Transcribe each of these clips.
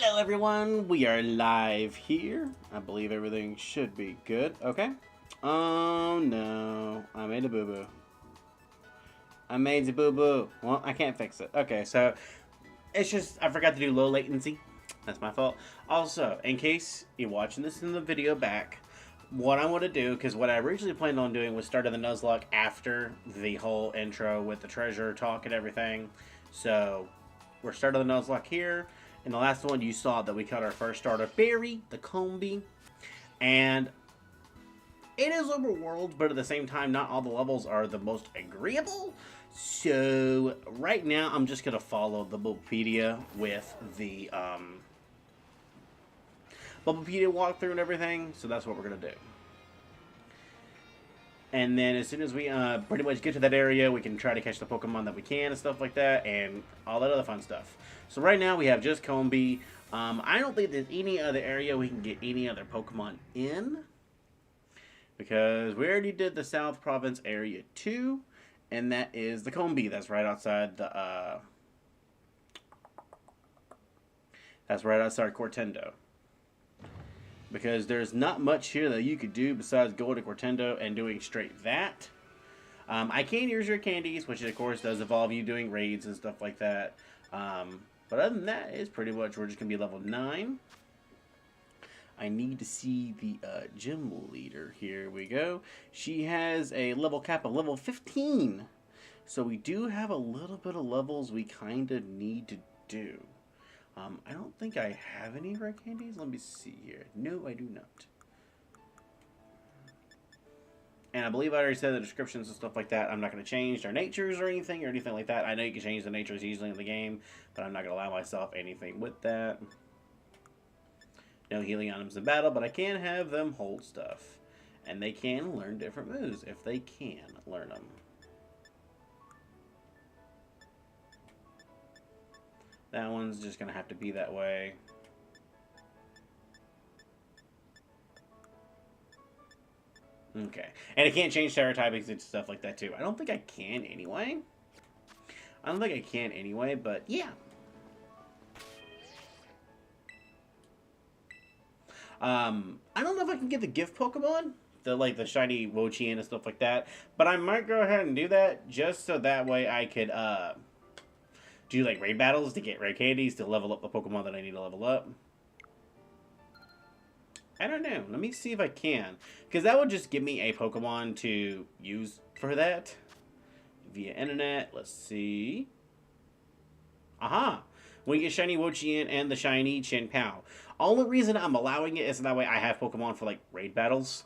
Hello everyone, we are live here. I believe everything should be good. Okay. Oh no, I made a boo-boo. I made a boo-boo. Well, I can't fix it. Okay, so it's just, I forgot to do low latency. That's my fault. Also, in case you're watching this in the video back, what I want to do, because what I originally planned on doing was starting the Nuzlocke after the whole intro with the treasure talk and everything. So, we're starting the Nuzlocke here. In the last one, you saw that we caught our first starter berry, the Combee. And it is overworld, but at the same time, not all the levels are the most agreeable. So, right now, I'm just going to follow the Bulbapedia with the Bulbapedia walkthrough and everything. So, that's what we're going to do. And then as soon as we pretty much get to that area, we can try to catch the Pokemon that we can and stuff like that, and all that other fun stuff. So right now we have just Combee. I don't think there's any other area we can get any other Pokemon in, because we already did the South Province Area 2, and that is the Combee. That's right outside the that's right outside Cortendo. Because there's not much here that you could do besides going to Cortendo and doing straight that. I can use your candies, which of course does involve you doing raids and stuff like that. But other than that, it's pretty much we're just going to be level 9. I need to see the gym leader. Here we go. She has a level cap of level 15. So we do have a little bit of levels we kind of need to do. I don't think I have any rare candies. Let me see here. No, I do not. And I believe I already said the descriptions and stuff like that. I'm not going to change their natures or anything like that. I know you can change the natures easily in the game, but I'm not going to allow myself anything with that. No healing items in battle, but I can have them hold stuff. And they can learn different moves if they can learn them. That one's just going to have to be that way. Okay. And it can't change stereotypings and stuff like that, too. I don't think I can anyway. But yeah. I don't know if I can get the gift Pokemon. The shiny Wo-Chien and stuff like that. But I might go ahead and do that just so that way I could, do like raid battles to get rare candies to level up the Pokemon that I need to level up. I don't know. Let me see if I can. Because that would just give me a Pokemon to use for that. Via internet. Let's see. Aha! We get shiny Wo-Chien and the shiny Chin-Pao. Only reason I'm allowing it is so that way I have Pokemon for like raid battles.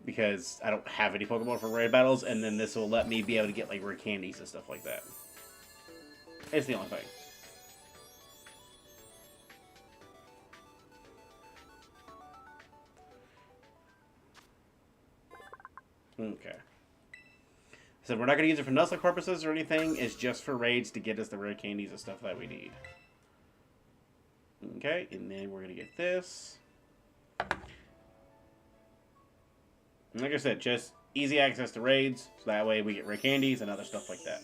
Because I don't have any Pokemon for raid battles. And then this will let me be able to get like rare candies and stuff like that. It's the only thing. Okay. So we're not going to use it for Nuzlocke purposes or anything. It's just for raids to get us the rare candies and stuff that we need. Okay, and then we're going to get this. And like I said, just easy access to raids. So that way we get rare candies and other stuff like that.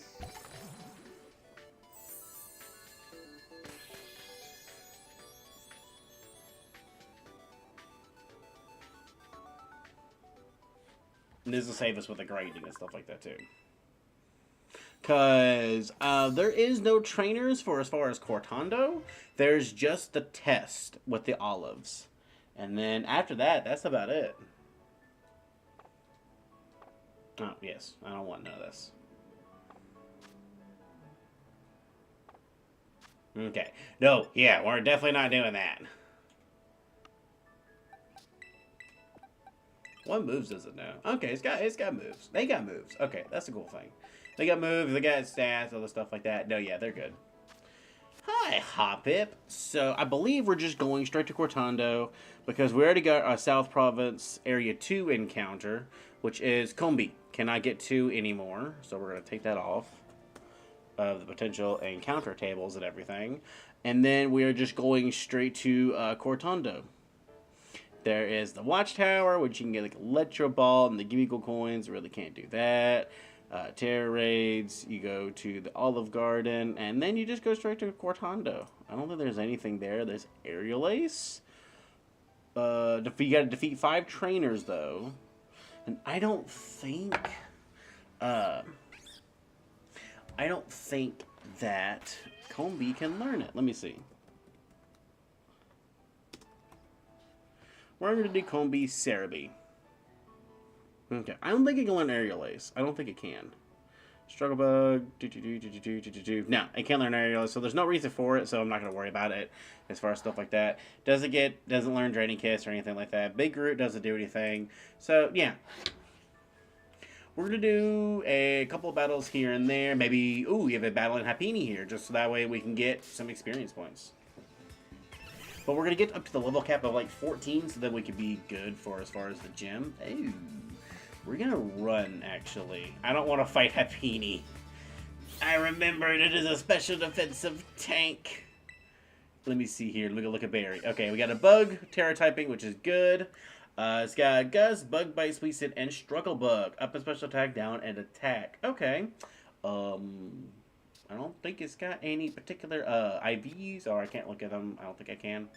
And this will save us with the grinding and stuff like that too. Because there is no trainers for as far as Cortando. There's just the test with the olives. And then after that, that's about it. Oh, yes. I don't want none of this. Okay. No, yeah, we're definitely not doing that. What moves does it know? Okay, it's got moves. They got moves. Okay, that's a cool thing. They got moves, they got stats, all the stuff like that. No, yeah, they're good. Hi, Hoppip. So, I believe we're just going straight to Cortando because we already got our South Province Area 2 encounter, which is Combee. Cannot get 2 anymore, so we're going to take that off of the potential encounter tables and everything. And then we are just going straight to Cortando. There is the Watchtower, which you can get like Electro Ball and the Gimmiggle coins. Really can't do that. Terror Raids, you go to the Olive Garden, and then you just go straight to Cortando. I don't think there's anything there. There's Aerial Ace. You gotta defeat 5 trainers, though. And I don't think that Combee can learn it. Let me see. We're going to do Combee Cerebi. Okay. I don't think it can learn Aerial Ace. I don't think it can. Struggle Bug. No, it can't learn Aerial Ace, so there's no reason for it, so I'm not going to worry about it as far as stuff like that. Doesn't learn Draining Kiss or anything like that. Big Root doesn't do anything. So, yeah. We're going to do a couple of battles here and there. Maybe, we have a battle in Happini here, just so that way we can get some experience points. But we're going to get up to the level cap of like 14 so that we can be good for as far as the gym. Ooh. We're going to run, actually. I don't want to fight Happini. I remember it is a special defensive tank. Let me see here. Look at Barry. Okay, we got a Bug, Terra typing, which is good. It's got Gust, Bug Bite, Sweet and Struggle Bug. Up and special attack, down and attack. Okay. I don't think it's got any particular IVs, or I can't look at them. I don't think I can.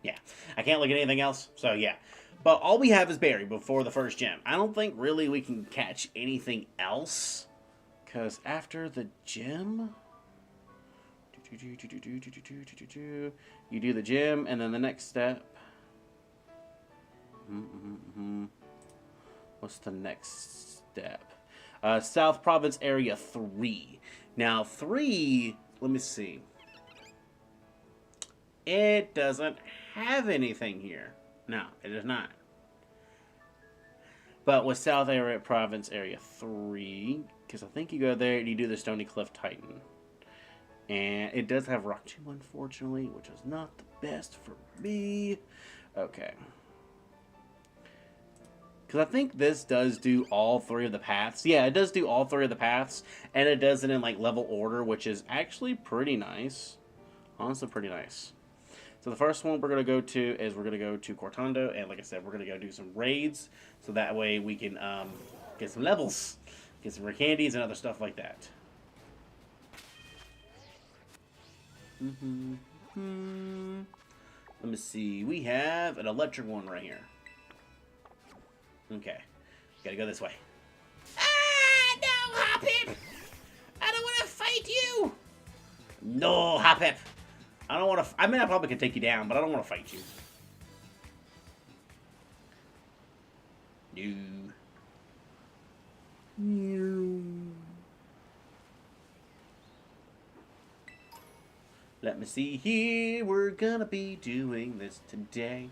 Yeah, I can't look at anything else, so yeah. But all we have is Barry before the first gym. I don't think really we can catch anything else, because after the gym, you do the gym, and then the next step. What's the next step? South Province Area 3. Now, 3, let me see. It doesn't have anything here. No, it does not. But with South Area Province Area 3, because I think you go there and you do the Stony Cliff Titan. And it does have Rock 2, unfortunately, which is not the best for me. Okay. Because I think this does do all 3 of the paths. Yeah, it does do all 3 of the paths. And it does it in, like, level order, which is actually pretty nice. Honestly, pretty nice. So the first one we're going to go to is we're going to go to Cortando. And like I said, we're going to go do some raids. So that way we can get some levels. Get some rare candies and other stuff like that. Let me see. We have an electric one right here. Okay. Gotta go this way. Ah, no, Hoppip! I don't want to fight you! No, Hoppip! I don't want to... I mean, I probably could take you down, but I don't want to fight you. No. Let me see here. We're gonna be doing this today.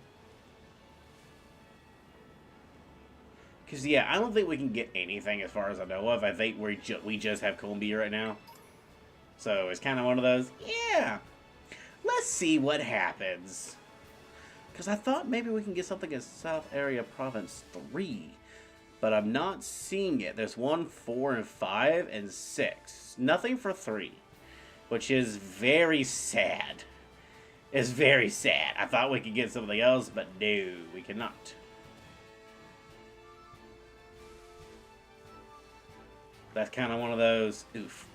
Because, yeah, I don't think we can get anything as far as I know of. I think we just have Combee right now. So, it's kind of one of those, yeah, let's see what happens. Because I thought maybe we can get something in South Area Province 3. But I'm not seeing it. There's 1, 4, and 5, and 6. Nothing for 3. Which is very sad. It's very sad. I thought we could get something else, but no, we cannot. That's kind of one of those, oof.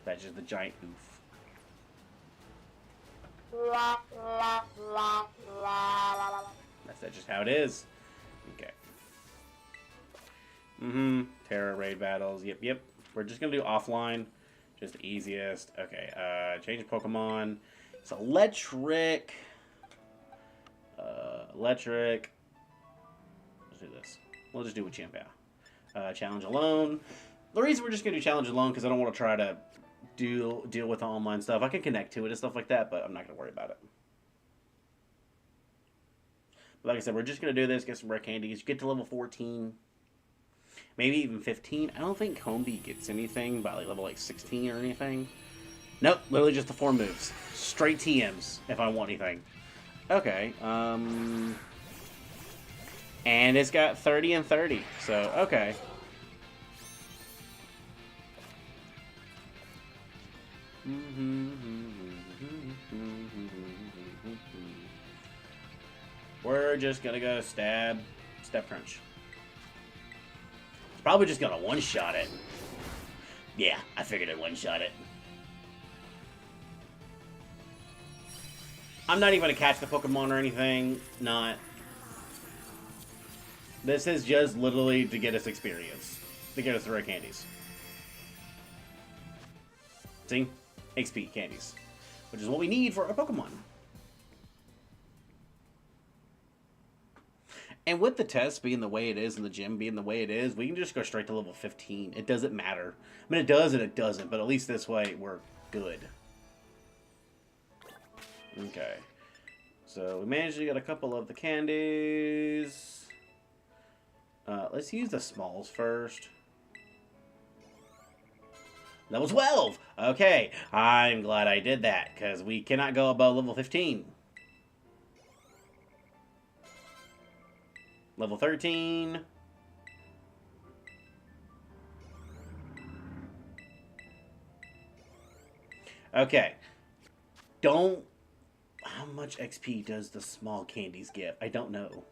That's just the giant oof. That's just how it is. Okay. Terra raid battles. Yep. We're just going to do offline. Just the easiest. Okay, change Pokemon. It's electric. Electric. Let's do this. We'll just do a Chimpao. Challenge alone. The reason we're just going to do challenge alone because I don't want to try to deal with the online stuff. I can connect to it and stuff like that, but I'm not going to worry about it. But like I said, we're just going to do this, get some rare candies, get to level 14. Maybe even 15. I don't think Combee gets anything by level 16 or anything. Nope, literally just the 4 moves. Straight TMs if I want anything. Okay, and it's got 30 and 30, so okay. We're just gonna go stab, step crunch. It's probably just gonna one-shot it. Yeah, I figured it one-shot it. I'm not even gonna catch the Pokemon or anything. Not. This is just literally to get us experience. To get us the rare candies. See? XP candies. Which is what we need for our Pokemon. And with the test being the way it is and the gym being the way it is, we can just go straight to level 15. It doesn't matter. I mean, it does and it doesn't, but at least this way we're good. Okay. So we managed to get a couple of the candies. Let's use the smalls first. Level 12! Okay, I'm glad I did that, because we cannot go above level 15. Level 13. Okay. Don't... How much XP does the small candies give? I don't know.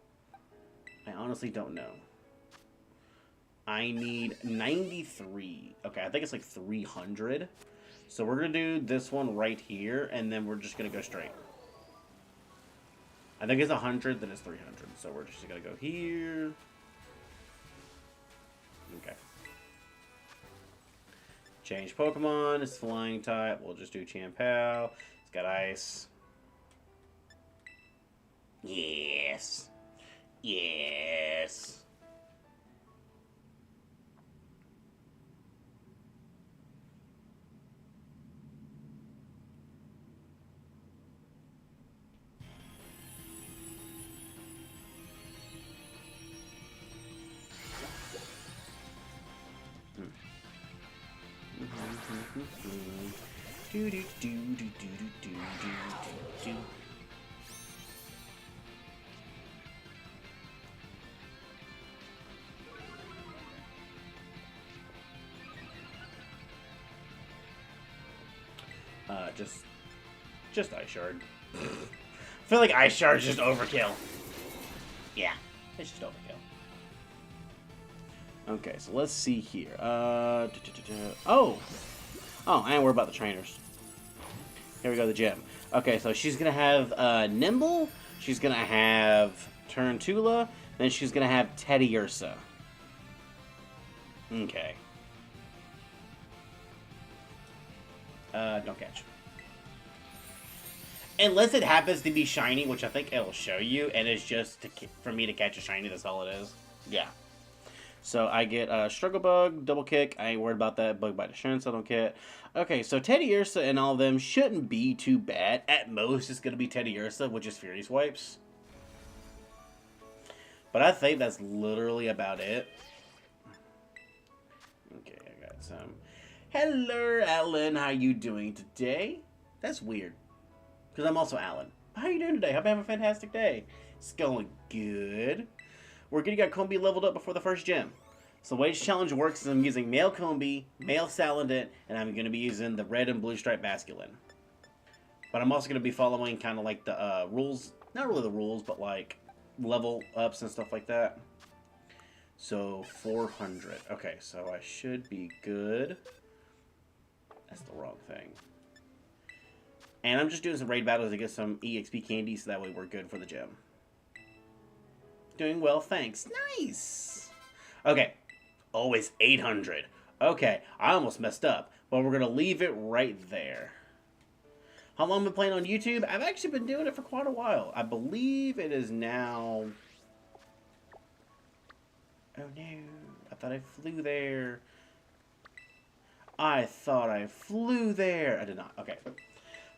I honestly don't know. I need 93. Okay, I think it's like 300. So we're going to do this one right here, and then we're just going to go straight. I think it's 100, then it's 300. So we're just going to go here. Okay. Change Pokemon. It's flying type. We'll just do Champao. It's got ice. Yes. Yes. Do do do do do do do do. Just Ice Shard. I feel like Ice Shard's just overkill. Yeah, it's just overkill. Okay, so let's see here. Oh, and we're about the trainers. Here we go, the gym. Okay, so she's gonna have Nimble. She's gonna have Turntula. Then she's gonna have Teddiursa. Okay. Don't catch. Unless it happens to be shiny, which I think it'll show you, and it's just for me to catch a shiny, that's all it is. Yeah. So I get Struggle Bug, Double Kick. I ain't worried about that. Bug Bite Assurance I don't get. Okay, so Teddiursa and all of them shouldn't be too bad. At most, it's going to be Teddiursa, which is Fury Swipes. But I think that's literally about it. Okay, I got some. Hello, Alan. How you doing today? That's weird. Because I'm also Alan. How are you doing today? Hope you have a fantastic day. It's going good. We're getting our Combee leveled up before the first gym. So the way this challenge works is I'm using male Combee, male Salandit, and I'm going to be using the red and blue stripe Basculin. But I'm also going to be following kind of like the rules, not really the rules, but like level ups and stuff like that. So 400. Okay, so I should be good. That's the wrong thing. And I'm just doing some raid battles to get some EXP candy, so that way we're good for the gym. Doing well, thanks. Nice! Okay. Oh, it's 800. Okay, I almost messed up. But we're going to leave it right there. How long have I been playing on YouTube? I've actually been doing it for quite a while. I believe it is now... Oh no. I thought I flew there. I thought I flew there. I did not. Okay.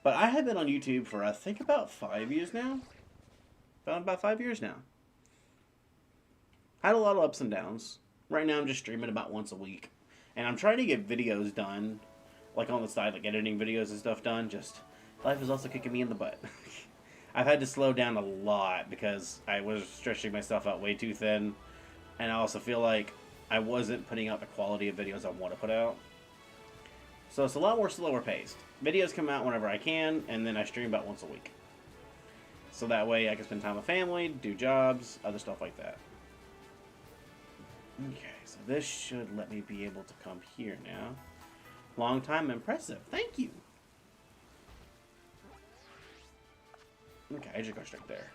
But I have been on YouTube for, I think, about 5 years now. About 5 years now. Had a lot of ups and downs. Right now I'm just streaming about once a week. And I'm trying to get videos done. Like on the side, like editing videos and stuff done. Just, life is also kicking me in the butt. I've had to slow down a lot because I was stretching myself out way too thin. And I also feel like I wasn't putting out the quality of videos I want to put out. So it's a lot more slower paced. Videos come out whenever I can, and then I stream about once a week. So that way I can spend time with family, do jobs, other stuff like that. Okay, so this should let me be able to come here now. Long time impressive. Thank you. Okay, I just go straight there.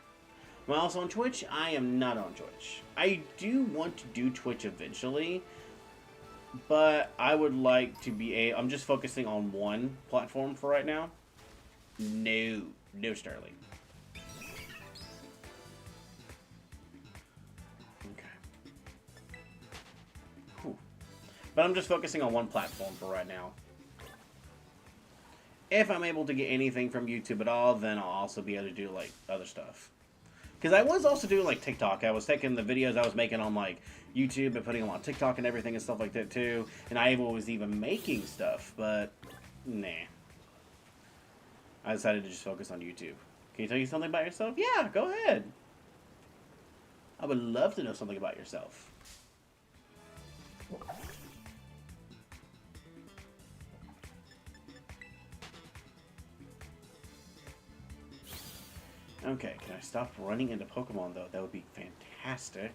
Am I also on Twitch? I am not on Twitch. I do want to do Twitch eventually, but I would like to be I'm just focusing on one platform for right now. No Sterling. Okay. Cool. But I'm just focusing on one platform for right now. If I'm able to get anything from YouTube at all, then I'll also be able to do, like, other stuff. Because I was also doing, like, TikTok. I was taking the videos I was making on, like, YouTube and putting them on TikTok and everything and stuff like that, too. And I was even making stuff, but, nah. I decided to just focus on YouTube. Can you tell you something about yourself? Yeah, go ahead. I would love to know something about yourself. Okay, can I stop running into Pokemon, though? That would be fantastic.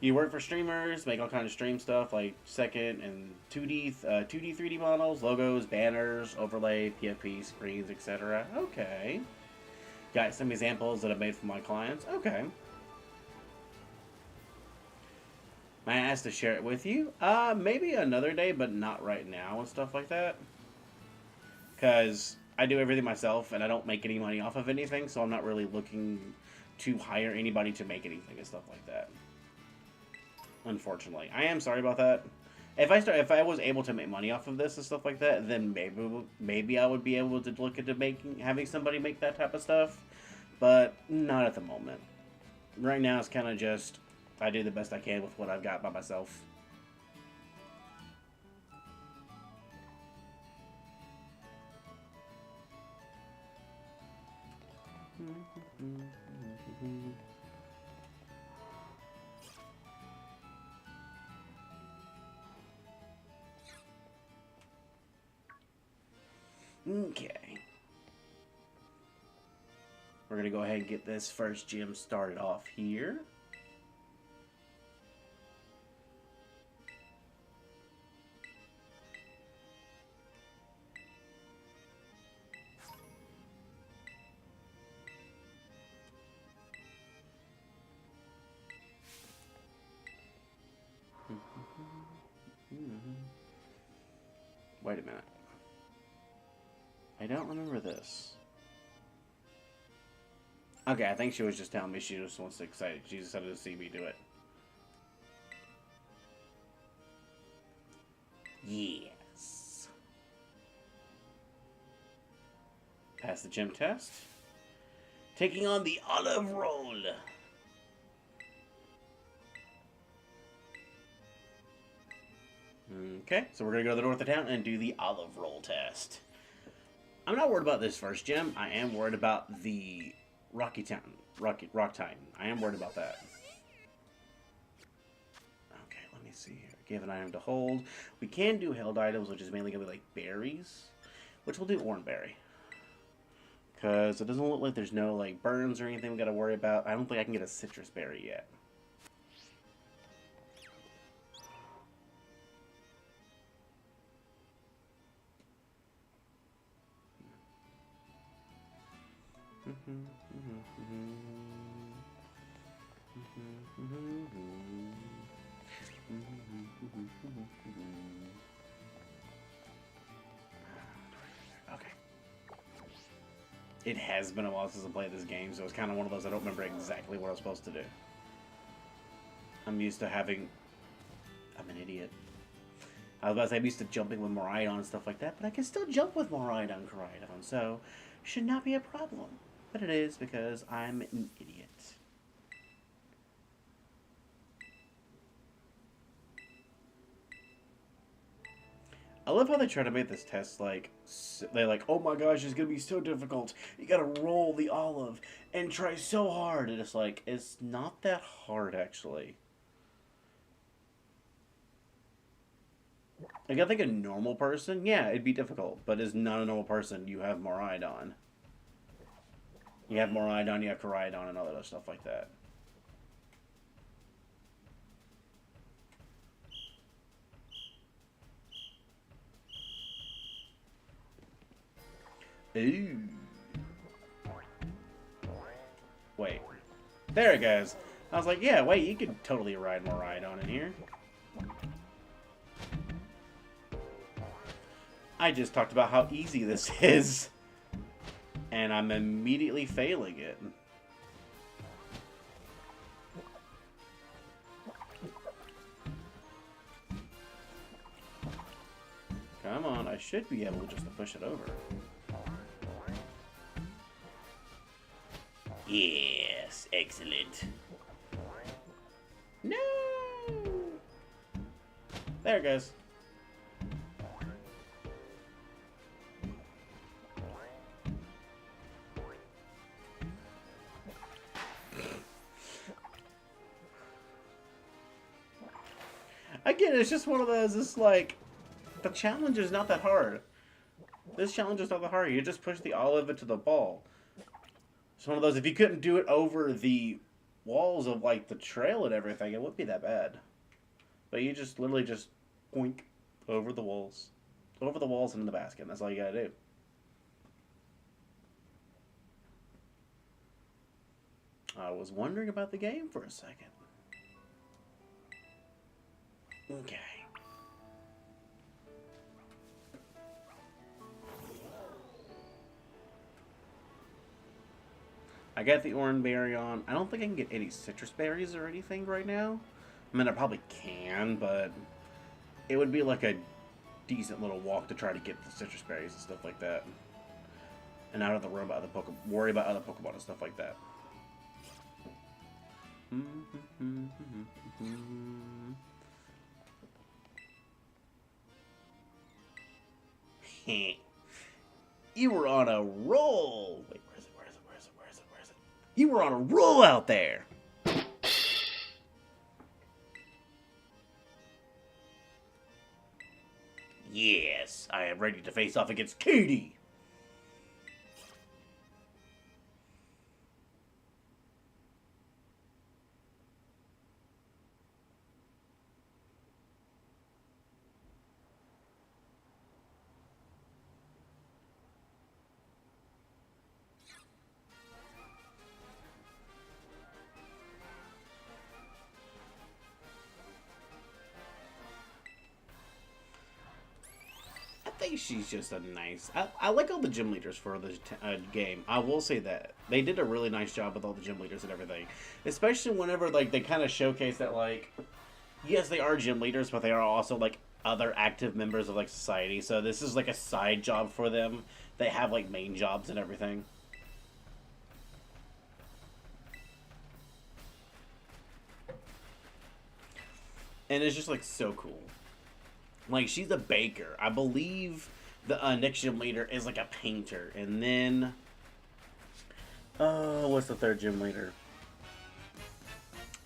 You work for streamers, make all kinds of stream stuff, like second and 2D, 3D models, logos, banners, overlay, PFP, screens, etc. Okay. Got some examples that I made for my clients. Okay. May I ask to share it with you? Maybe another day, but not right now and stuff like that. Because I do everything myself, and I don't make any money off of anything, so I'm not really looking to hire anybody to make anything and stuff like that. Unfortunately. I am sorry about that. If I was able to make money off of this and stuff like that, then maybe I would be able to look into having somebody make that type of stuff. But not at the moment. Right now, it's kind of just I do the best I can with what I've got by myself. Okay. We're going to go ahead and get this first gym started off here. Wait a minute. I don't remember this. Okay, I think she was just telling me she just wants to excited. She just decided to see me do it. Yes. Pass the gym test. Taking on the olive roll. Okay, so we're going to go to the north of town and do the olive roll test. I'm not worried about this first gym. I am worried about the Rock Titan. I am worried about that. Okay, let me see here. Give an item to hold. We can do held items, which is mainly going to be like berries, which we'll do Oranberry. Because it doesn't look like there's no like burns or anything we got to worry about. I don't think I can get a citrus berry yet. Okay. It has been a while since I played this game, so it's kind of one of those I don't remember exactly what I was supposed to do. I'm used to having... I'm an idiot. I was about to say I'm used to jumping with Miraidon and stuff like that, but I can still jump with Miraidon, so should not be a problem. But it is because I'm an idiot. I love how they try to make this test like, they're like, oh my gosh, it's going to be so difficult. You got to roll the olive and try so hard. And it's like, it's not that hard, actually. Like, I think a normal person, yeah, it'd be difficult. But as not a normal person, you have Miraidon. You have Miraidon, you have Koraidon, and all that other stuff like that. Ooh. Wait. There it goes. I was like, yeah, wait, you could totally ride Miraidon in here. I just talked about how easy this is. And I'm immediately failing it. Come on, I should be able just to push it over. Yes, excellent. No! There it goes. Again, it's just one of those, it's like, the challenge is not that hard. This challenge is not that hard. You just push the olive into the ball. It's one of those, if you couldn't do it over the walls of, like, the trail and everything, it wouldn't be that bad. But you just literally just boink over the walls. Over the walls and in the basket. And that's all you gotta do. I was wondering about the game for a second. Okay. I got the orange berry on. I don't think I can get any citrus berries or anything right now. I mean, I probably can, but it would be like a decent little walk to try to get the citrus berries and stuff like that. And out of the room about worry about other Pokemon and stuff like that. You were on a roll. Wait, where is it? Where is it? Where is it? Where is it? Where is it? You were on a roll out there. Yes, I am ready to face off against Katie. I think she's just a nice... I like all the gym leaders for this game. I will say that. They did a really nice job with all the gym leaders and everything. Especially whenever like they kind of showcase that, like... Yes, they are gym leaders, but they are also, like, other active members of, like, society. So this is, like, a side job for them. They have, like, main jobs and everything. And it's just, like, so cool. Like, she's a baker. I believe the next gym leader is, like, a painter. And then... what's the third gym leader?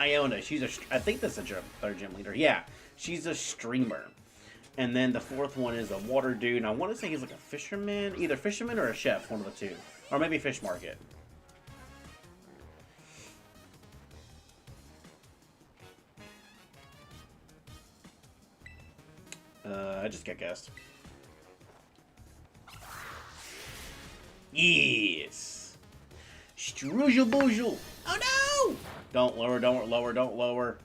Iona. I think that's the third gym leader. Yeah. She's a streamer. And then the fourth one is a water dude. And I want to say he's, like, a fisherman. Either fisherman or a chef. One of the two. Or maybe fish market. I just got guessed. Yes. Strujel boojel. Oh no! Don't lower, don't lower, don't lower.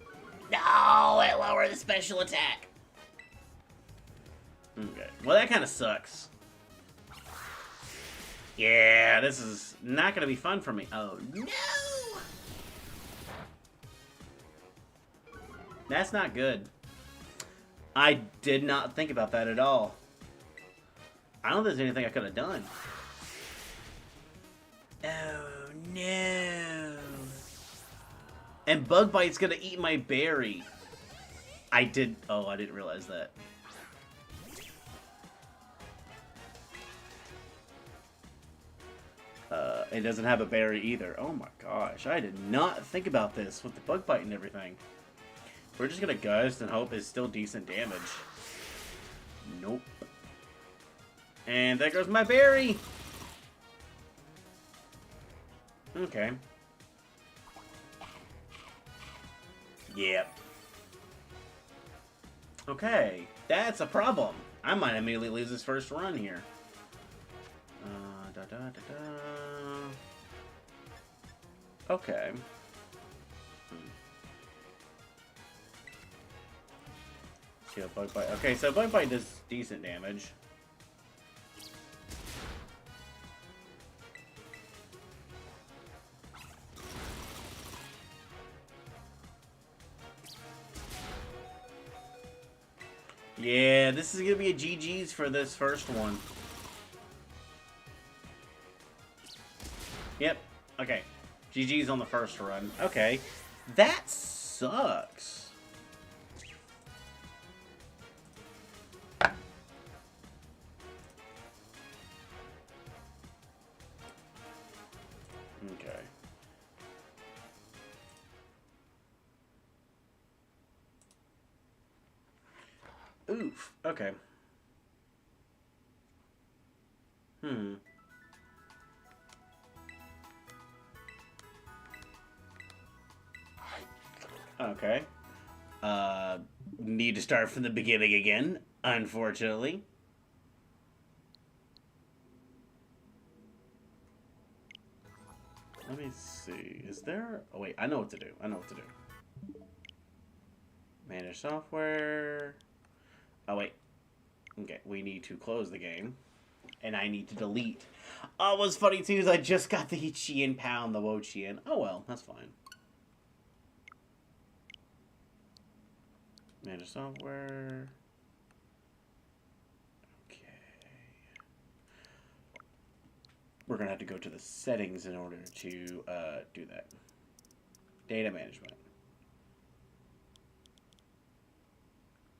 No, it lowered the special attack. Okay. Well, that kind of sucks. Yeah, this is not going to be fun for me. Oh, no! That's not good. I did not think about that at all. I don't think there's anything I could have done. Oh, no. And Bug Bite's gonna eat my berry. I didn't realize that. It doesn't have a berry either. Oh my gosh, I did not think about this with the Bug Bite and everything. We're just gonna gust and hope it's still decent damage. Nope. And there goes my berry. Okay. Yep. Okay, that's a problem. I might immediately lose this first run here. Okay. Kill Bug Bite. Okay, so Bug Bite does decent damage. Yeah, this is gonna be a GG's for this first one. Yep. Okay. GG's on the first run. Okay. That sucks. Okay. Oof. Okay. Okay. Need to start from the beginning again, unfortunately. Let me see. Is there... Oh, wait. I know what to do. I know what to do. Manage software. Oh, wait. Okay. We need to close the game. And I need to delete. Oh, what's funny, too, is I just got the Chien Pound, the Wo-Chien. Oh, well. That's fine. Manage software. Okay. We're going to have to go to the settings in order to do that. Data management.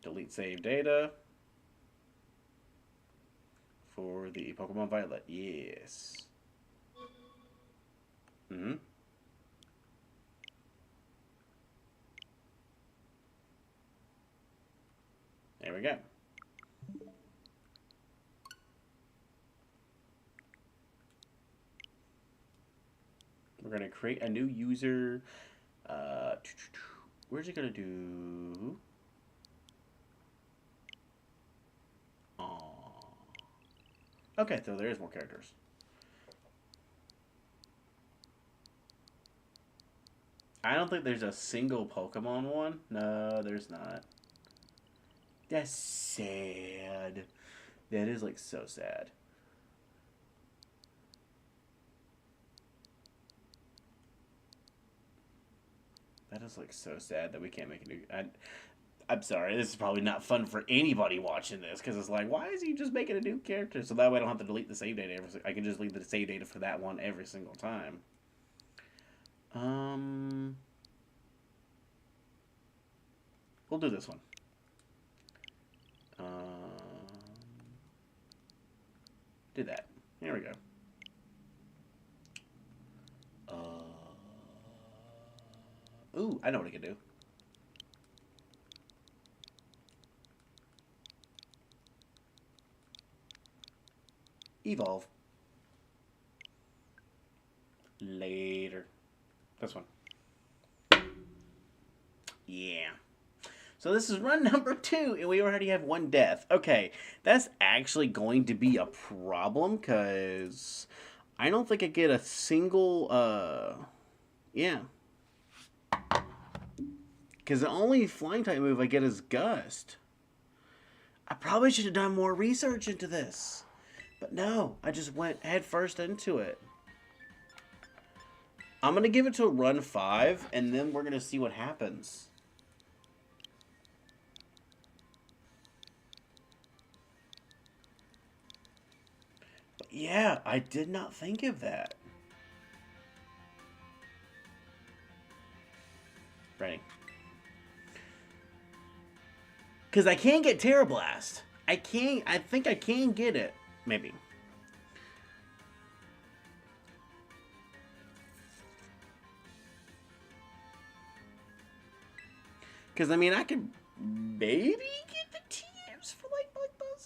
Delete save data. For the Pokemon Violet. Yes. Mm-hmm. There we go. We're going to create a new user. Where's it going to do? Okay, so there is more characters. I don't think there's a single Pokemon one. No, there's not. That's sad. That is, like, so sad. That is, like, so sad that we can't make a new... I'm sorry, this is probably not fun for anybody watching this, because it's like, why is he just making a new character? So that way I don't have to delete the save data. I can just delete the save data for that one every single time. We'll do this one. Do that. Here we go. Ooh, I know what I can do. Evolve. Later. This one. Yeah. So this is run number 2, and we already have 1 death. Okay, that's actually going to be a problem, because I don't think I get a single, yeah. Because the only flying type move I get is Gust. I probably should have done more research into this. But no, I just went head first into it. I'm going to give it to a run 5, and then we're going to see what happens. But yeah, I did not think of that. Ready? Because I can get Terra Blast. I think I can get it. Maybe. Because, I mean, I could maybe get the TMs for, like Buzz.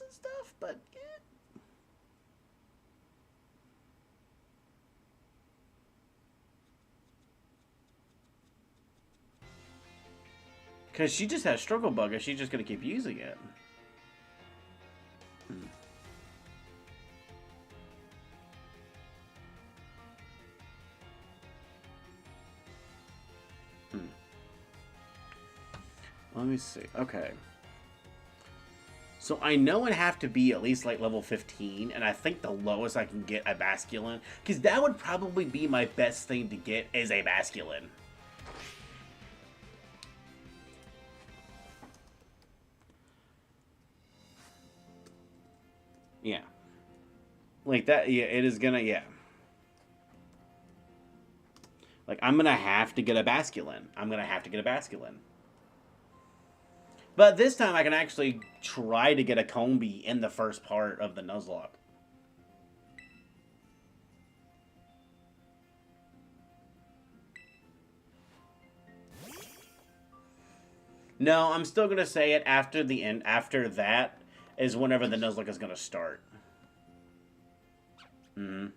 Because she just has Struggle Bug, and she's just going to keep using it. Hmm. Let me see. Okay. So I know I'd have to be at least like level 15, and I think the lowest I can get a Basculin, because that would probably be my best thing to get is a Basculin. Yeah. Like that, yeah, it is gonna, yeah. Like, I'm gonna have to get a Basculin. I'm gonna have to get a Basculin. But this time I can actually try to get a Combee in the first part of the Nuzlocke. No, I'm still gonna say it after the end. After that is whenever the Nuzlocke is gonna start. And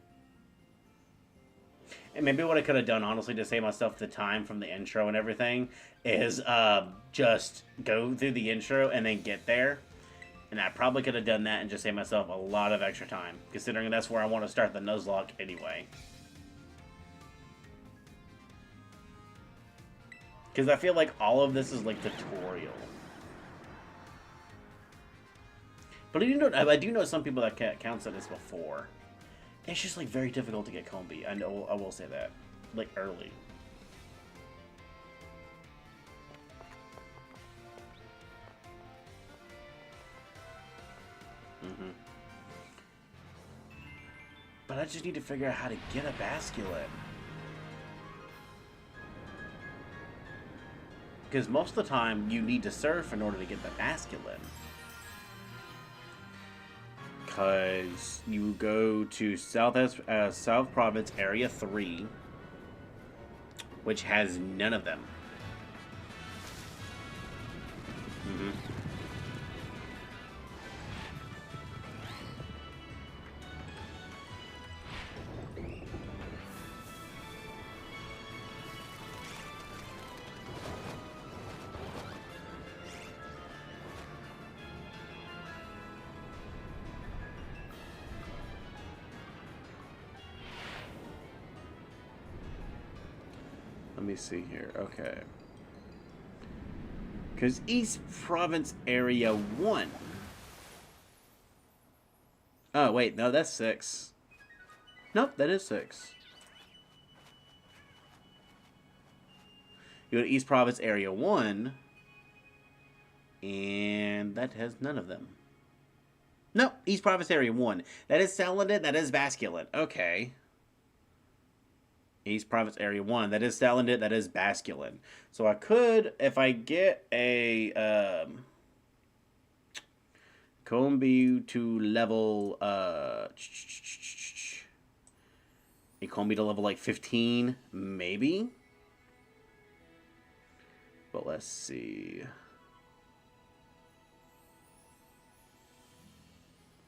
maybe what I could have done, honestly, to save myself the time from the intro and everything, is just go through the intro and then get there. And I probably could have done that and just save myself a lot of extra time, considering that's where I want to start the Nuzlocke anyway. Because I feel like all of this is like tutorial. But I do know some people that counts it as before. It's just like very difficult to get Combee. I know, I will say that. Like early. But I just need to figure out how to get a Basculin. Because most of the time, you need to surf in order to get the Basculin. Because you go to South Province Area 3, which has none of them. Let me see here. Okay. Because East Province Area 1. Oh, wait. No, that's 6. Nope, that is 6. You go to East Province Area 1. And that has none of them. Nope, East Province Area 1. That is Salandit, that is Basculin. Okay. East Province Area 1. That is Salandit, that is Basculin. So I could, if I get a Combee to level a Combee to level like 15, maybe. But let's see.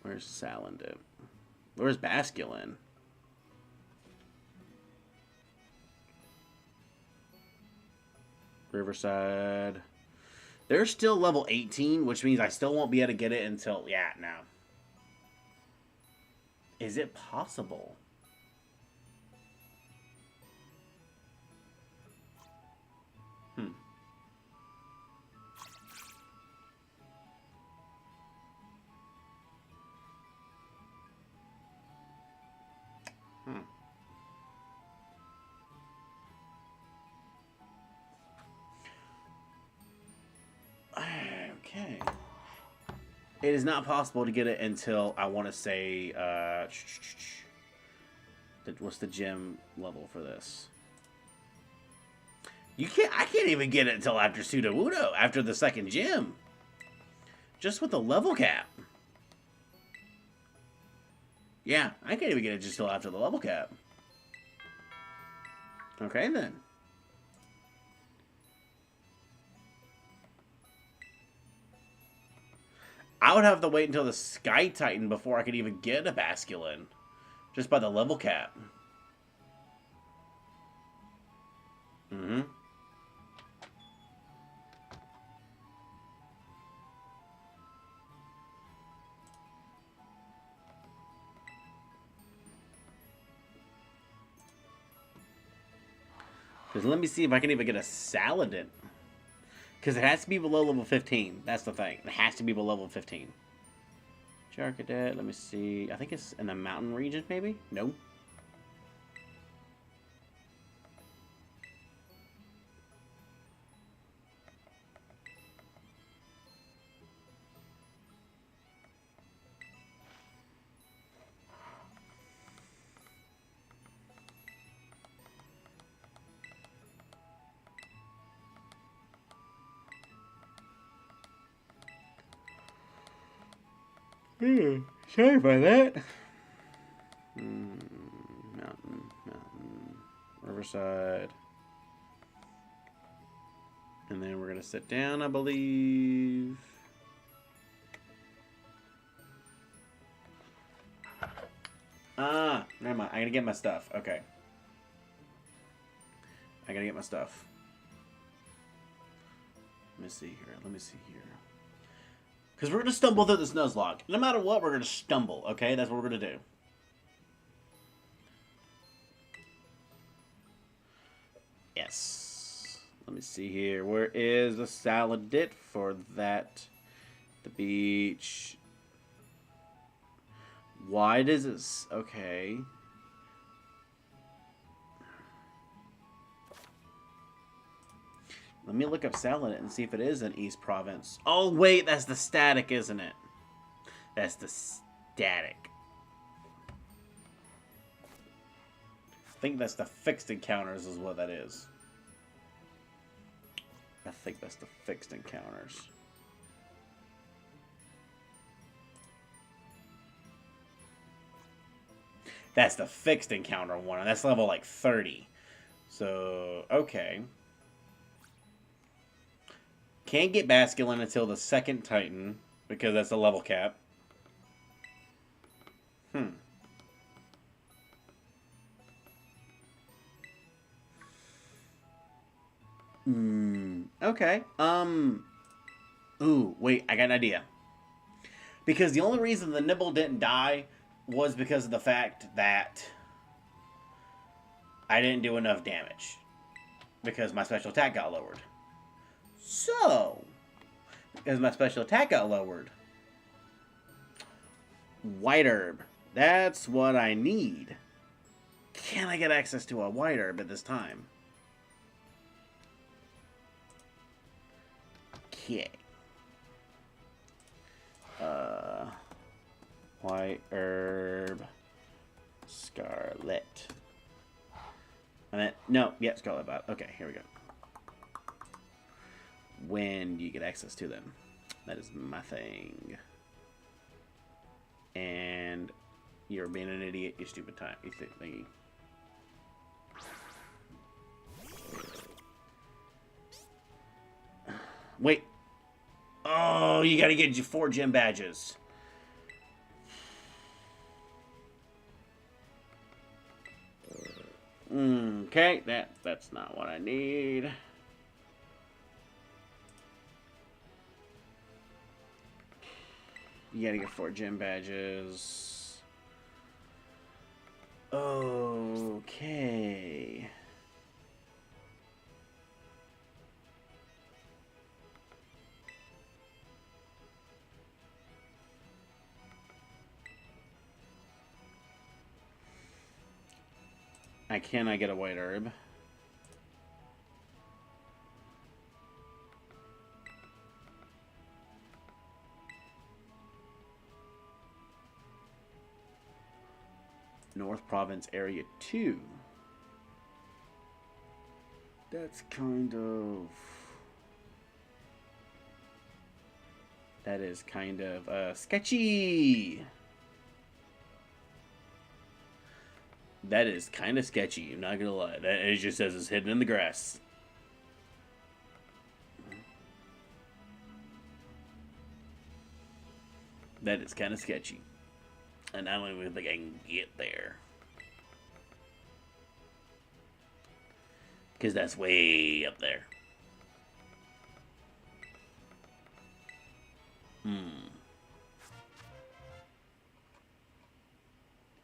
Where's Salandit? Where's Basculin? Riverside. They're still level 18, which means I still won't be able to get it until... Yeah, no. Is it possible? Okay. It is not possible to get it until, I want to say, what's the gym level for this? I can't even get it until after Sudowoodo, after the second gym. Just with the level cap. Yeah, I can't even get it just till after the level cap. Okay, then. I would have to wait until the Sky Titan before I could even get a Basculin. Just by the level cap. Because let me see if I can even get a Salandit. Because it has to be below level 15. That's the thing. It has to be below level 15. Charcadet, let me see. I think it's in the mountain region, maybe? No. Sorry about that. Mountain. Riverside. And then we're going to sit down, I believe. Never mind. I gotta get my stuff. Okay. I gotta get my stuff. Let me see here. Because we're going to stumble through this Nuzlocke. No matter what, we're going to stumble, okay? That's what we're going to do. Yes. Let me see here. Where is the Salandit for that? The beach. Why does it... Okay. Let me look up Salandit and see if it is in East Province. Oh, wait. That's the static, isn't it? That's the static. I think that's the fixed encounters is what that is. I think that's the fixed encounters. That's the fixed encounter one, and that's level like 30. So, okay. Can't get Basculin until the second Titan, because that's a level cap. Okay. Ooh, wait, I got an idea. Because the only reason the Nibble didn't die was because of the fact that I didn't do enough damage. Because my special attack got lowered. So, because my special attack got lowered, White Herb. That's what I need. Can I get access to a White Herb at this time? Okay. White Herb. Scarlet. No, yeah, Scarlet Bot. Okay, here we go. When do you get access to them? That is my thing. And you're being an idiot, you stupid time. You thingy. Wait. Oh, you gotta get your 4 gym badges. Okay, that's not what I need. You gotta get 4 gym badges. Okay. Can I get a White Herb? North Province Area 2. That's kind of... That is kind of sketchy. That is kind of sketchy, I'm not gonna lie. That it just says it's hidden in the grass. That is kind of sketchy. And I don't even think I can get there. Because that's way up there.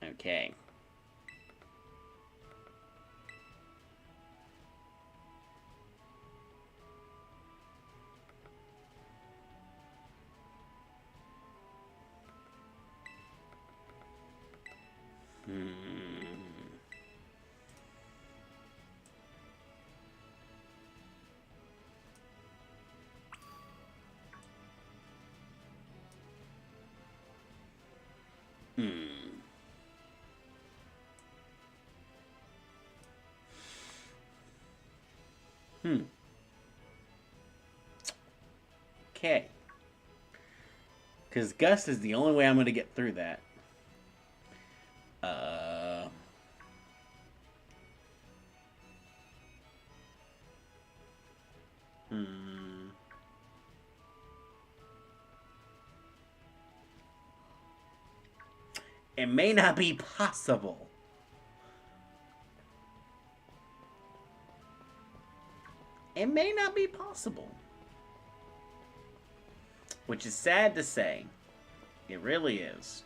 Okay. Okay. Because Gust is the only way I'm going to get through that. It may not be possible. It may not be possible. Which is sad to say. It really is.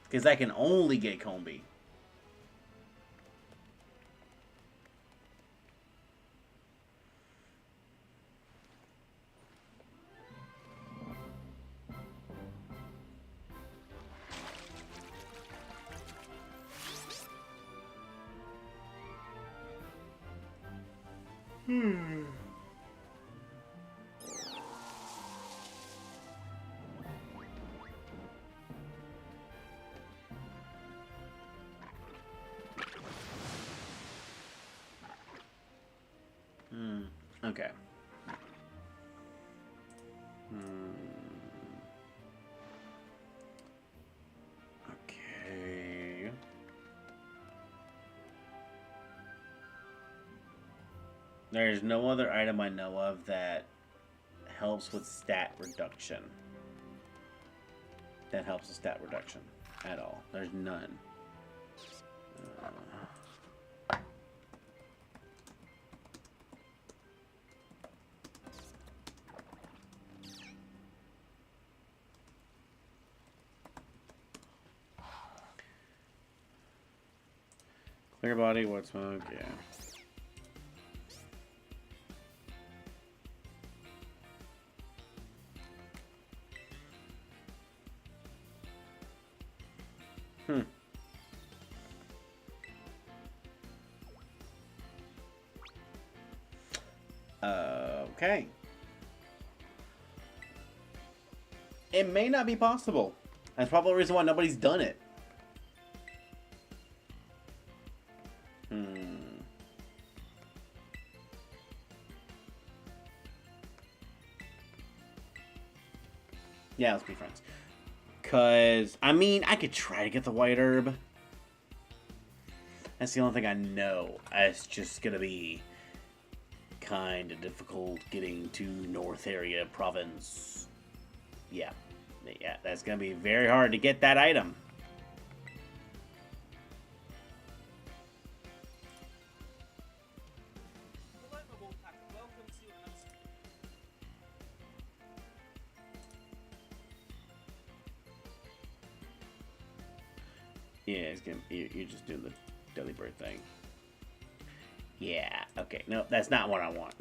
Because I can only get Combee. Okay. Okay. There's no other item I know of that helps with stat reduction. That helps with stat reduction at all. There's none. Clear body, what smoke, yeah. Okay. It may not be possible. That's probably the reason why nobody's done it. Yeah, let's be friends. Because, I mean, I could try to get the white herb. That's the only thing I know. It's just going to be kind of difficult getting to North Area Province. Yeah, that's going to be very hard to get that item. Yeah, it's gonna, you're just doing the Deli Bird thing. Yeah, okay. No, that's not what I want.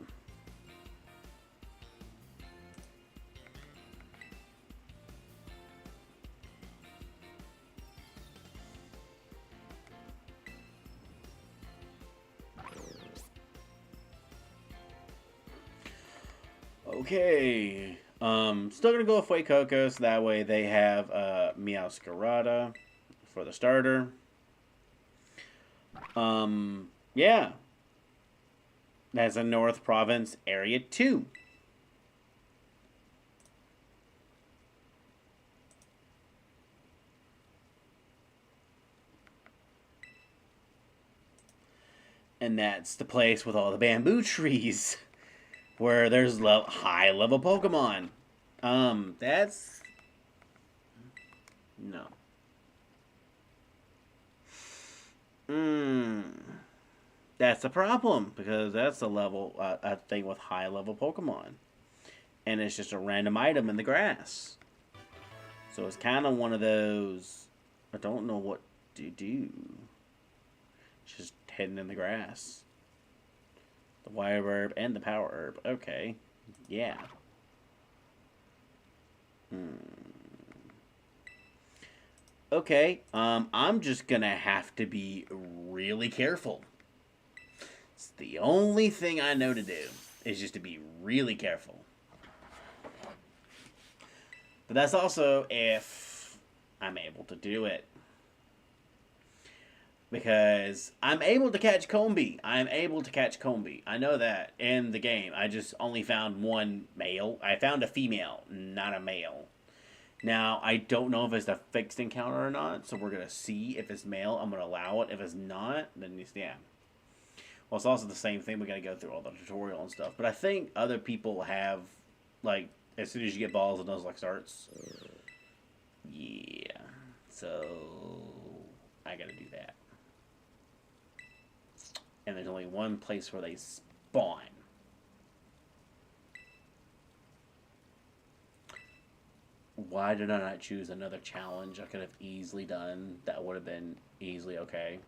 Okay. Still gonna go with Fuecoco, so that way they have Meowscarada for the starter. Yeah. That's a North Province Area 2. And that's the place with all the bamboo trees. Where there's high-level Pokemon. That's... No. That's the problem, because that's a level, a thing with high-level Pokemon. And it's just a random item in the grass. So it's kind of one of those, I don't know what to do. It's just hidden in the grass. The Wire Herb and the Power Herb. Okay. Yeah. Okay, I'm just gonna have to be really careful. It's the only thing I know to do, is just to be really careful. But that's also if I'm able to do it. Because I'm able to catch Combee. I'm able to catch Combee. I know that in the game. I just only found one male. I found a female, not a male. Now, I don't know if it's a fixed encounter or not, so we're going to see if it's male. I'm going to allow it. If it's not, then yeah. Well, it's also the same thing. We got to go through all the tutorial and stuff. But I think other people have, like, as soon as you get balls, the Nuzlocke starts. Yeah. So, I got to do that. And there's only one place where they spawn. Why did I not choose another challenge I could have easily done? That would have been easily okay.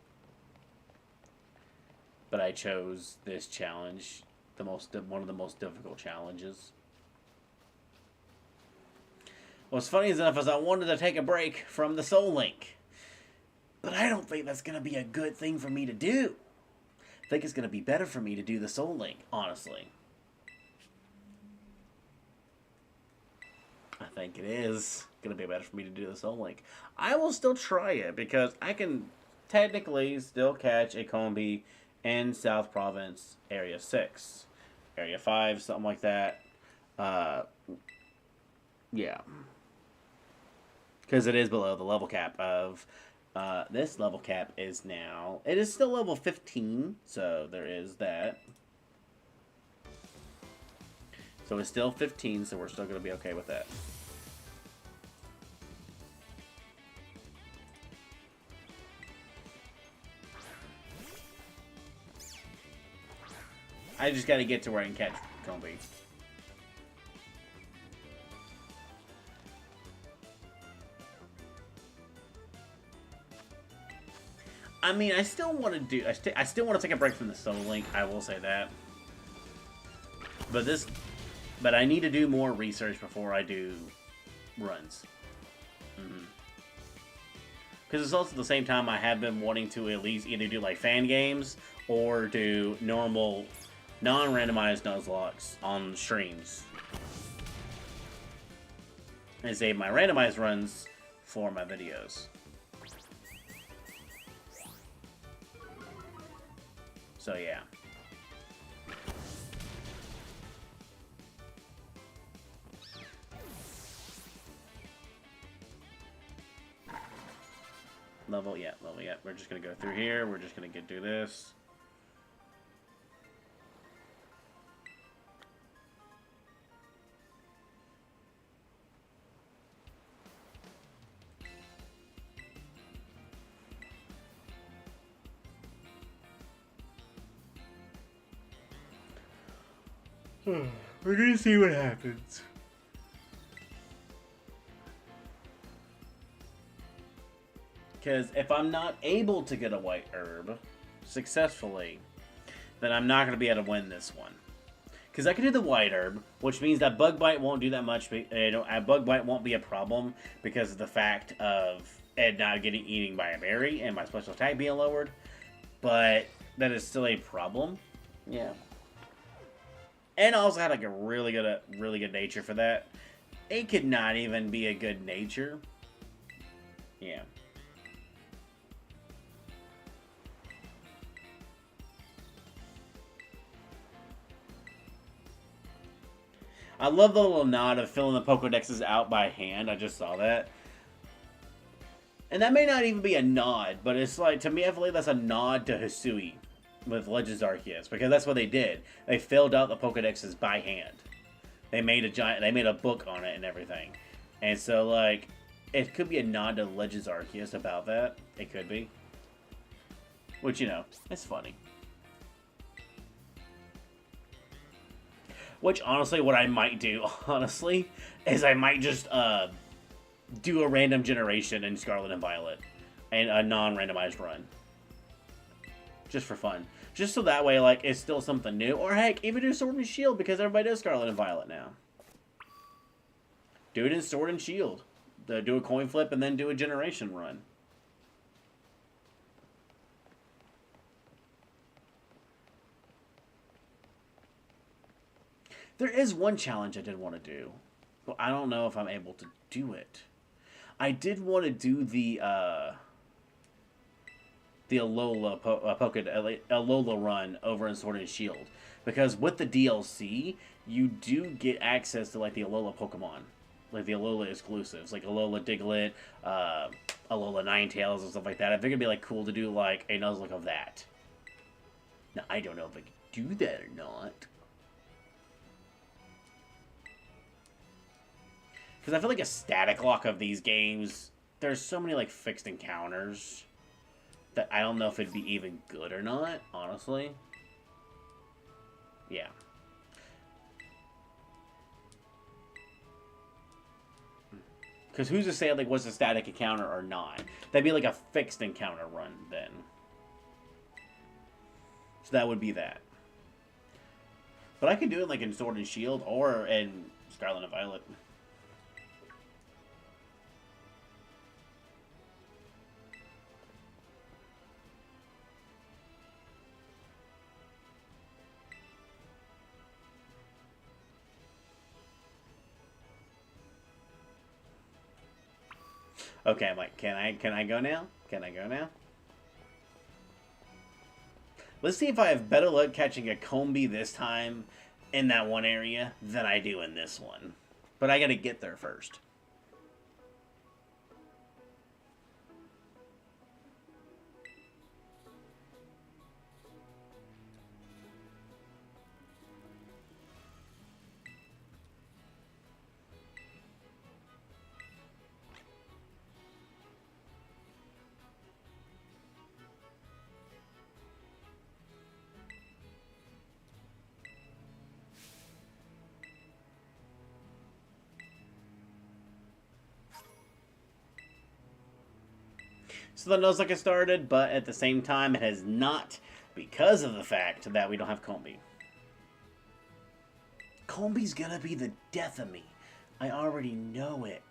But I chose this challenge, one of the most difficult challenges. What's funny enough is I wanted to take a break from the Soul Link. But I don't think that's going to be a good thing for me to do. I think it's going to be better for me to do the Soul Link, honestly. I think it is going to be better for me to do the Soul Link. I will still try it because I can technically still catch a Combee in South Province Area 6. Area 5, something like that. Yeah. Because it is below the level cap of... this level cap is now... It is still level 15, so there is that. So it's still 15, so we're still going to be okay with that. I just got to get to where I can catch Combee. I mean, I still want to do... I still want to take a break from the Soul Link. I will say that. But I need to do more research before I do runs. Because it's also at the same time I have been wanting to at least either do like fan games or do normal, non-randomized Nuzlocke on streams. And save my randomized runs for my videos. So yeah. Level, yeah. We're just gonna go through here. We're just gonna do this. We're gonna see what happens. Because if I'm not able to get a white herb successfully, then I'm not going to be able to win this one. Because I can do the white herb, which means that bug bite won't do that much. Bug bite won't be a problem because of the fact of it not getting eaten by a berry and my special attack being lowered. But that is still a problem. Yeah. And I also had like a really good nature for that. It could not even be a good nature. Yeah. I love the little nod of filling the Pokédexes out by hand. I just saw that. And that may not even be a nod, but it's like, to me, I believe that's a nod to Hisui with Legends Arceus, because that's what they did. They filled out the Pokédexes by hand. They made a book on it and everything. And so, like, it could be a nod to Legends Arceus about that. It could be. Which, you know, it's funny. Which, honestly, what I might do, honestly, is I might just do a random generation in Scarlet and Violet. And a non-randomized run. Just for fun. Just so that way, like, it's still something new. Or, heck, even do Sword and Shield, because everybody does Scarlet and Violet now. Do it in Sword and Shield. do a coin flip and then do a generation run. There is one challenge I did want to do, but I don't know if I'm able to do it. I did want to do the Alola run over in Sword and Shield, because with the DLC you do get access to like the Alola Pokemon, like the Alola exclusives, like Alola Diglett, Alola Ninetales and stuff like that. I think it'd be like cool to do like a Nuzlocke of that. Now I don't know if I can do that or not, because I feel like a static lock of these games, there's so many like fixed encounters that I don't know if it'd be even good or not, honestly. Yeah. Because who's to say, like, what's a static encounter or not? That'd be like a fixed encounter run, then. So that would be that. But I could do it, like, in Sword and Shield or in Scarlet and Violet. Okay, I'm like, can I go now? Can I go now? Let's see if I have better luck catching a Combee this time in that one area than I do in this one. But I gotta get there first. So the Nuzlocke has started, but at the same time, it has not, because of the fact that we don't have Combee. Combee's gonna be the death of me. I already know it.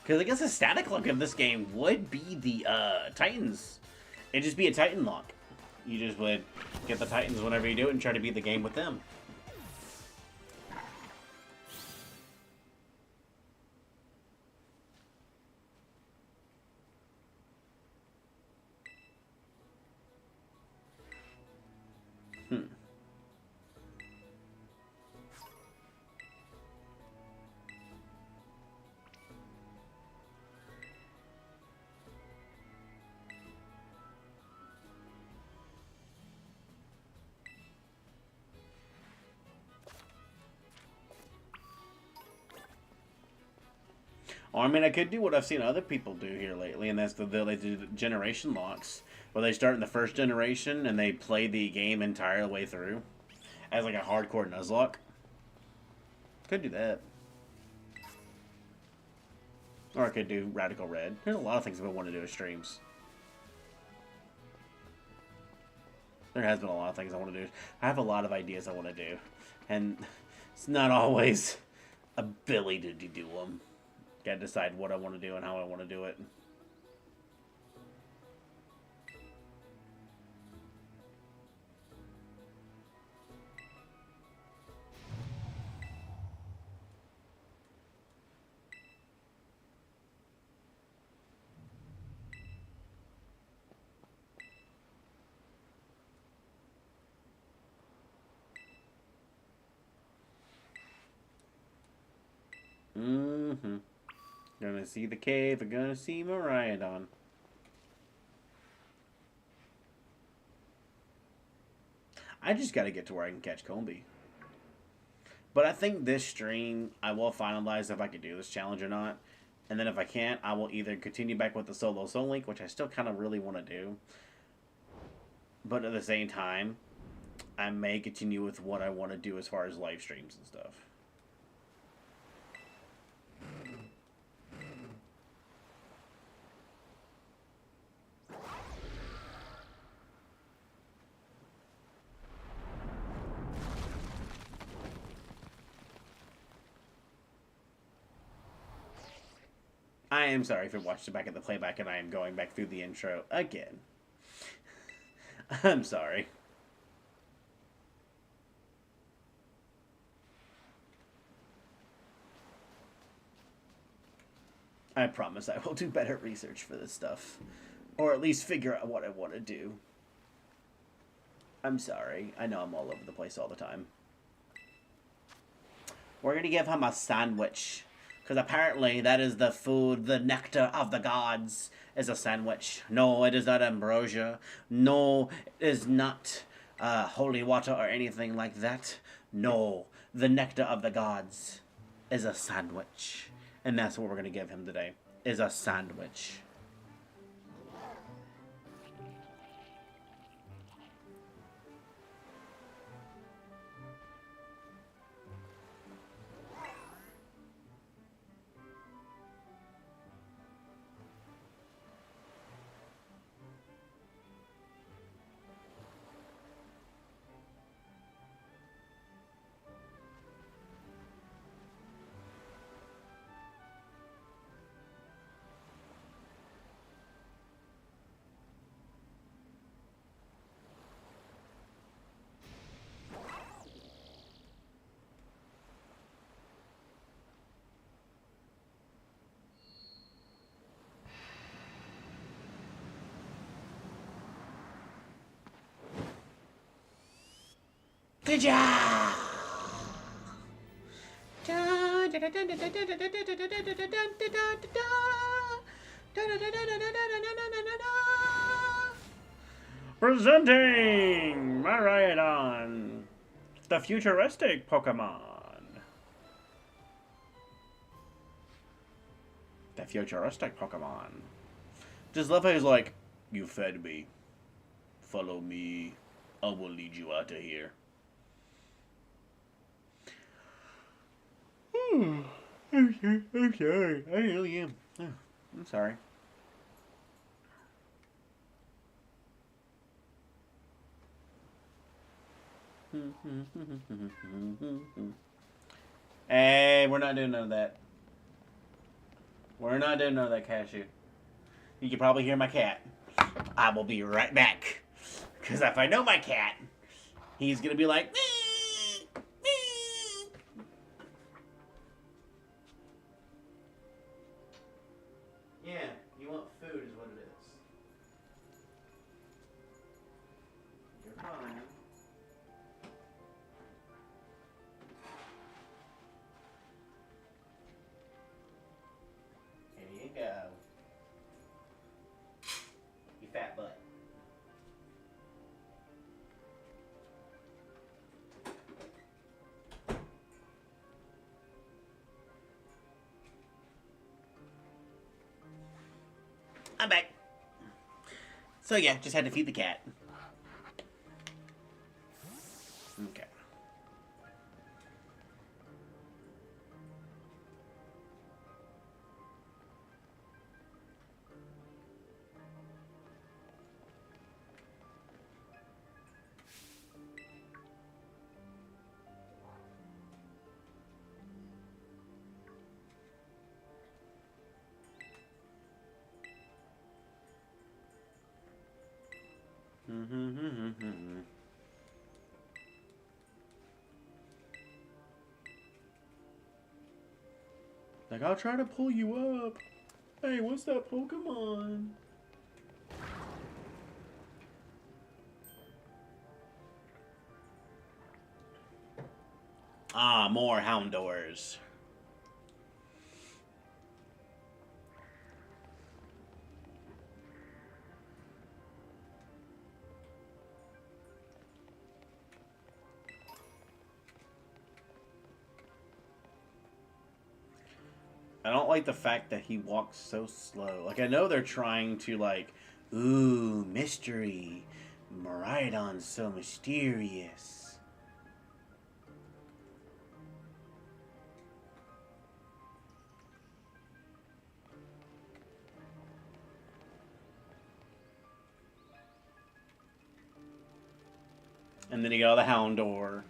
Because I guess the static lock of this game would be the Titans. It'd just be a Titan lock. You just would get the Titans whenever you do it and try to beat the game with them. Or, I mean, I could do what I've seen other people do here lately, and that's they do the generation locks, where they start in the first generation and they play the game entire way through as like a hardcore Nuzlocke. Could do that. Or I could do Radical Red. There's a lot of things I want to do with streams. There has been a lot of things I want to do. I have a lot of ideas I want to do, and it's not always ability to do them. Gotta decide what I want to do and how I want to do it. Mm-hmm. Gonna see the cave, we're gonna see Miraidon. I just gotta get to where I can catch Combee. But I think this stream, I will finalize if I can do this challenge or not. And then if I can't, I will either continue back with the solo Soul Link, which I still kind of really want to do. But at the same time, I may continue with what I want to do as far as live streams and stuff. I am sorry if you watched it back at the playback and I am going back through the intro again. I'm sorry. I promise I will do better research for this stuff. Or at least figure out what I want to do. I'm sorry. I know I'm all over the place all the time. We're going to give him a sandwich. Because apparently that is the food, the nectar of the gods is a sandwich. No, it is not ambrosia. No, it is not holy water or anything like that. No, the nectar of the gods is a sandwich. And that's what we're going to give him today, is a sandwich. Good job! Presenting Miraidon, the futuristic Pokemon. The futuristic Pokemon. Just love how he's like, you fed me. Follow me. I will lead you out of here. I'm sorry. I really am. Oh, I'm sorry. Hey, we're not doing none of that. We're not doing none of that, Cashew. You can probably hear my cat. I will be right back. Because if I know my cat, he's going to be like, mee, mee. Yeah, you want food is what it is. You're fine. Here you go. You fat butt. I'm back. So yeah, just had to feed the cat. Okay. Like, I'll try to pull you up. Hey, what's that Pokemon? Ah, more Houndours. I don't like the fact that he walks so slow. Like, I know they're trying to, like, ooh, mystery. Miraidon's so mysterious. And then you go to the Houndour.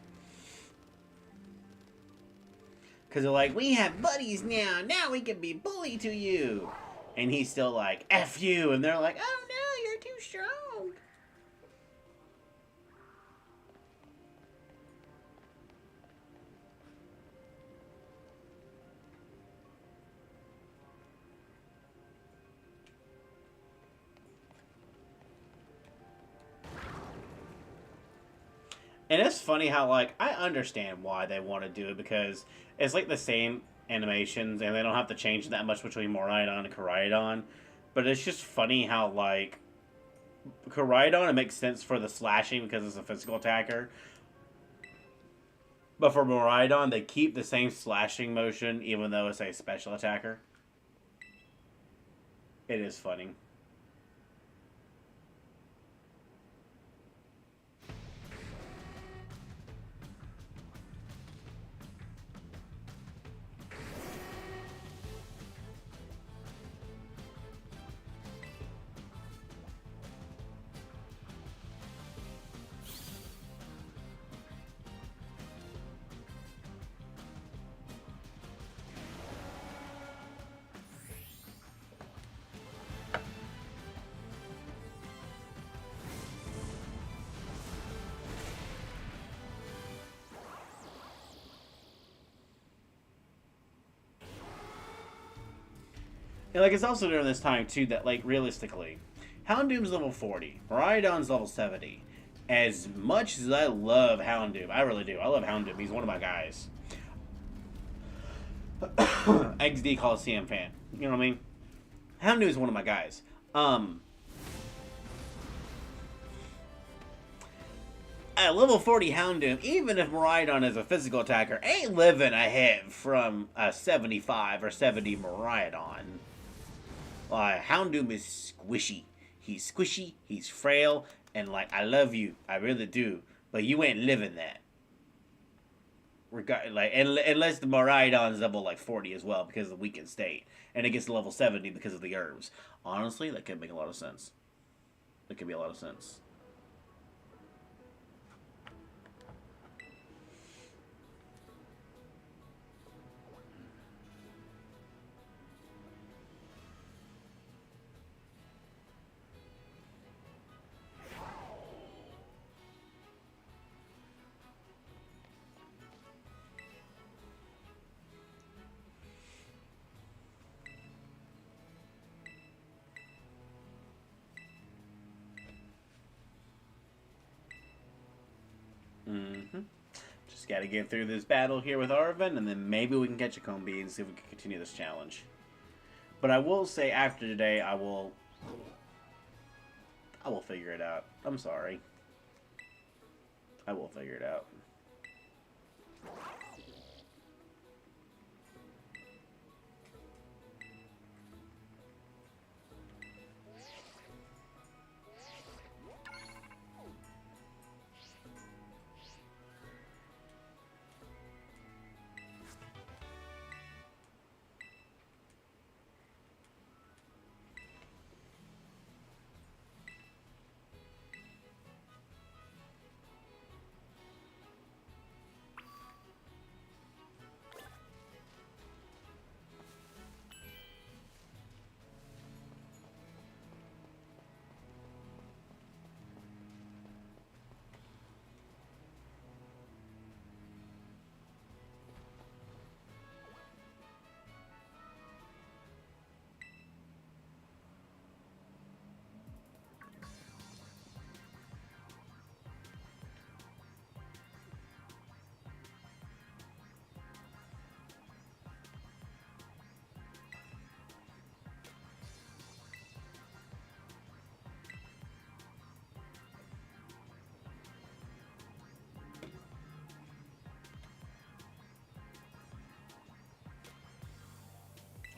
Because they're like, we have buddies now. Now we can be bully to you. And he's still like, F you. And they're like, oh no, you're too strong. And it's funny how, like, I understand why they want to do it, because it's, like, the same animations, and they don't have to change that much between Miraidon and Koraidon. But it's just funny how, like, Koraidon, it makes sense for the slashing because it's a physical attacker. But for Miraidon, they keep the same slashing motion, even though it's a special attacker. It is funny. And, like, it's also during this time, too, that, like, realistically, Houndoom's level 40. Miraidon's level 70. As much as I love Houndoom, I really do. I love Houndoom. He's one of my guys. XD Coliseum fan. You know what I mean? Houndoom is one of my guys. At level 40 Houndoom, even if Miraidon is a physical attacker, ain't living a hit from a 75 or 70 Miraidon. Houndoom is squishy. He's squishy, he's frail, and, like, I love you. I really do. But you ain't living that. Unless the Miraidon's level, like, 40 as well, because of the weakened state. And it gets to level 70 because of the herbs. Honestly, that could make a lot of sense. That could be a lot of sense. Just gotta get through this battle here with Arven, and then maybe we can catch a Combee and see if we can continue this challenge. But I will say, after today, I will figure it out. I'm sorry. I will figure it out.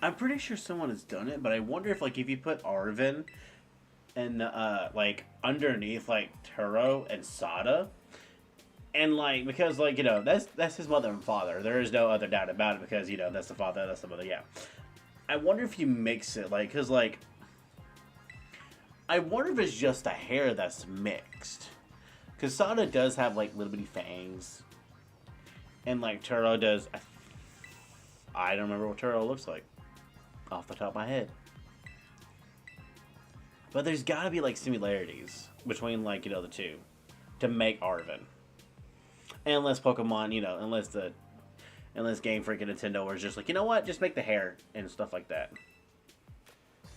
I'm pretty sure someone has done it, but I wonder if, like, if you put Arven and like underneath like Turo and Sada, and like because like that's his mother and father. There is no other doubt about it because that's the father, that's the mother. Yeah, I wonder if you mix it like because like I wonder if it's just the hair that's mixed because Sada does have like little bitty fangs, and like Turo does. I don't remember what Turo looks like off the top of my head. But there's gotta be like similarities between like the two to make Arven. Unless Pokemon, unless Game Freak and Nintendo was just like, you know what, just make the hair and stuff like that.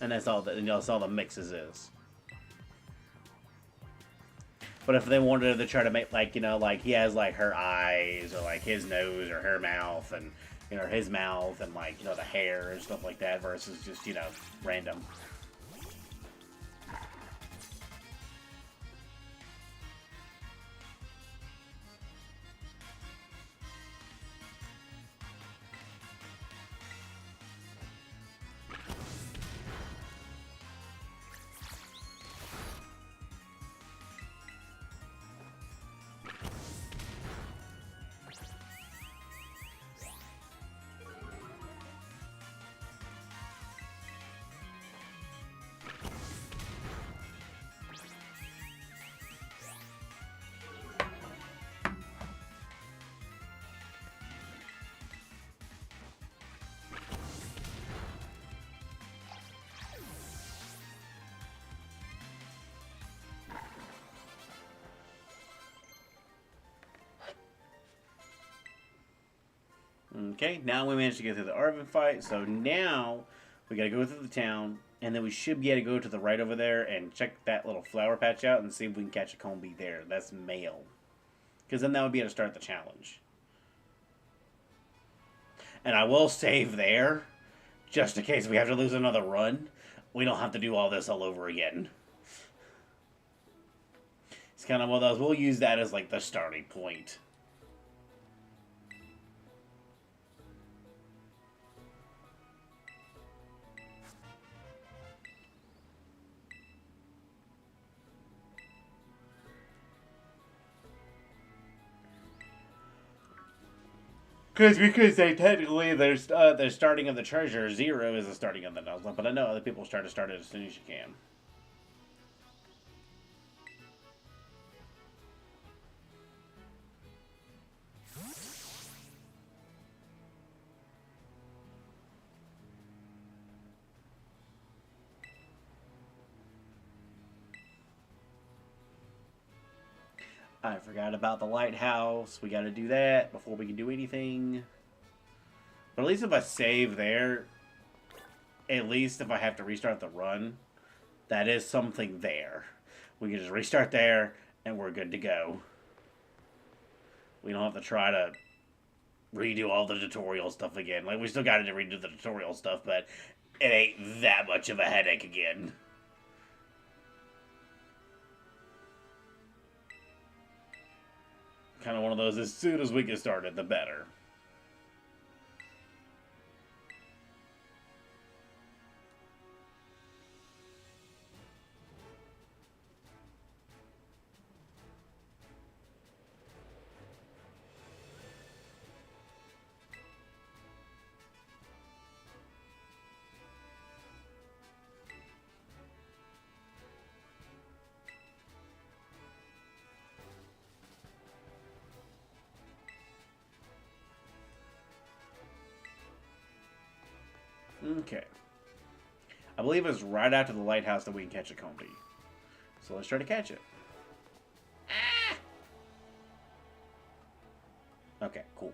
And that's all that's all the mixes is. But if they wanted to try to make like like he has like her eyes or like his nose or her mouth and his mouth and like the hair and stuff like that versus just random. Okay, now we managed to get through the Arven fight, so now we gotta go through the town, and then we should be able to go to the right over there and check that little flower patch out and see if we can catch a Combee there. That's male. Because then that would be able to start the challenge. And I will save there, just in case we have to lose another run. We don't have to do all this all over again. It's kind of one of those, we'll use that as like the starting point. Because we could say technically there's the starting of the treasure, 0 is the starting of the Nuzlocke, but I know other people start it as soon as you can. I forgot about the lighthouse. We gotta do that before we can do anything. But at least if I save there, at least if I have to restart the run, that is something there. We can just restart there, and we're good to go. We don't have to try to redo all the tutorial stuff again. Like, we still gotta redo the tutorial stuff, but it ain't that much of a headache again. Kind of one of those, as soon as we get started, the better. Okay. I believe it's right after the lighthouse that we can catch a Combee. So let's try to catch it. Ah! Okay, cool.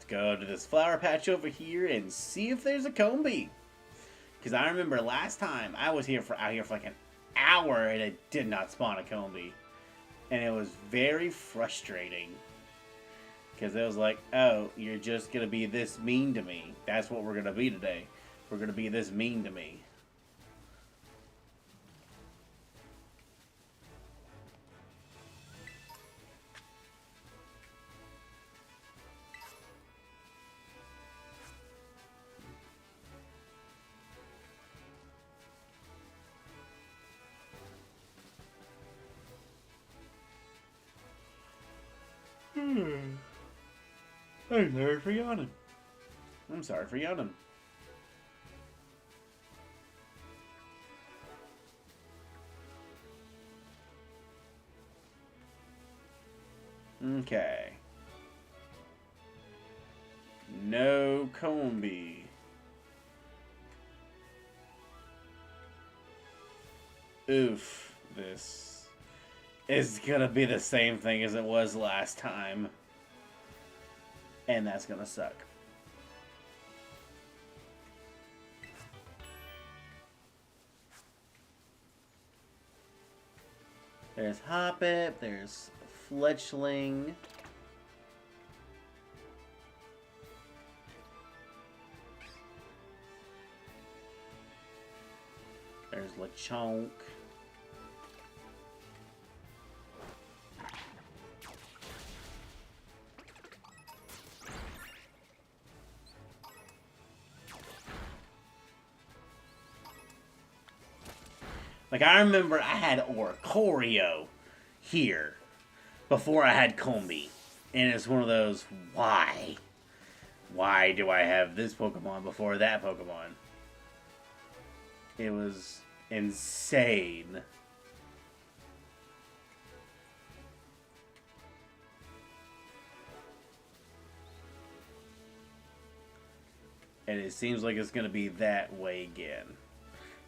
Go to this flower patch over here and see if there's a Combee. Because I remember last time I was out here for like an hour and it did not spawn a Combee. And it was very frustrating. Because it was like, oh, you're just going to be this mean to me. That's what we're going to be today. We're going to be this mean to me. I'm sorry for yawning. I'm sorry for yawning. Okay. No Combee. Oof. This is gonna be the same thing as it was last time. And that's gonna suck. There's Hoppip, there's Fletchling. There's Lechonk. Like, I remember I had Oricorio here before I had Combee. And it's one of those, why? Why do I have this Pokemon before that Pokemon? It was insane. And it seems like it's going to be that way again.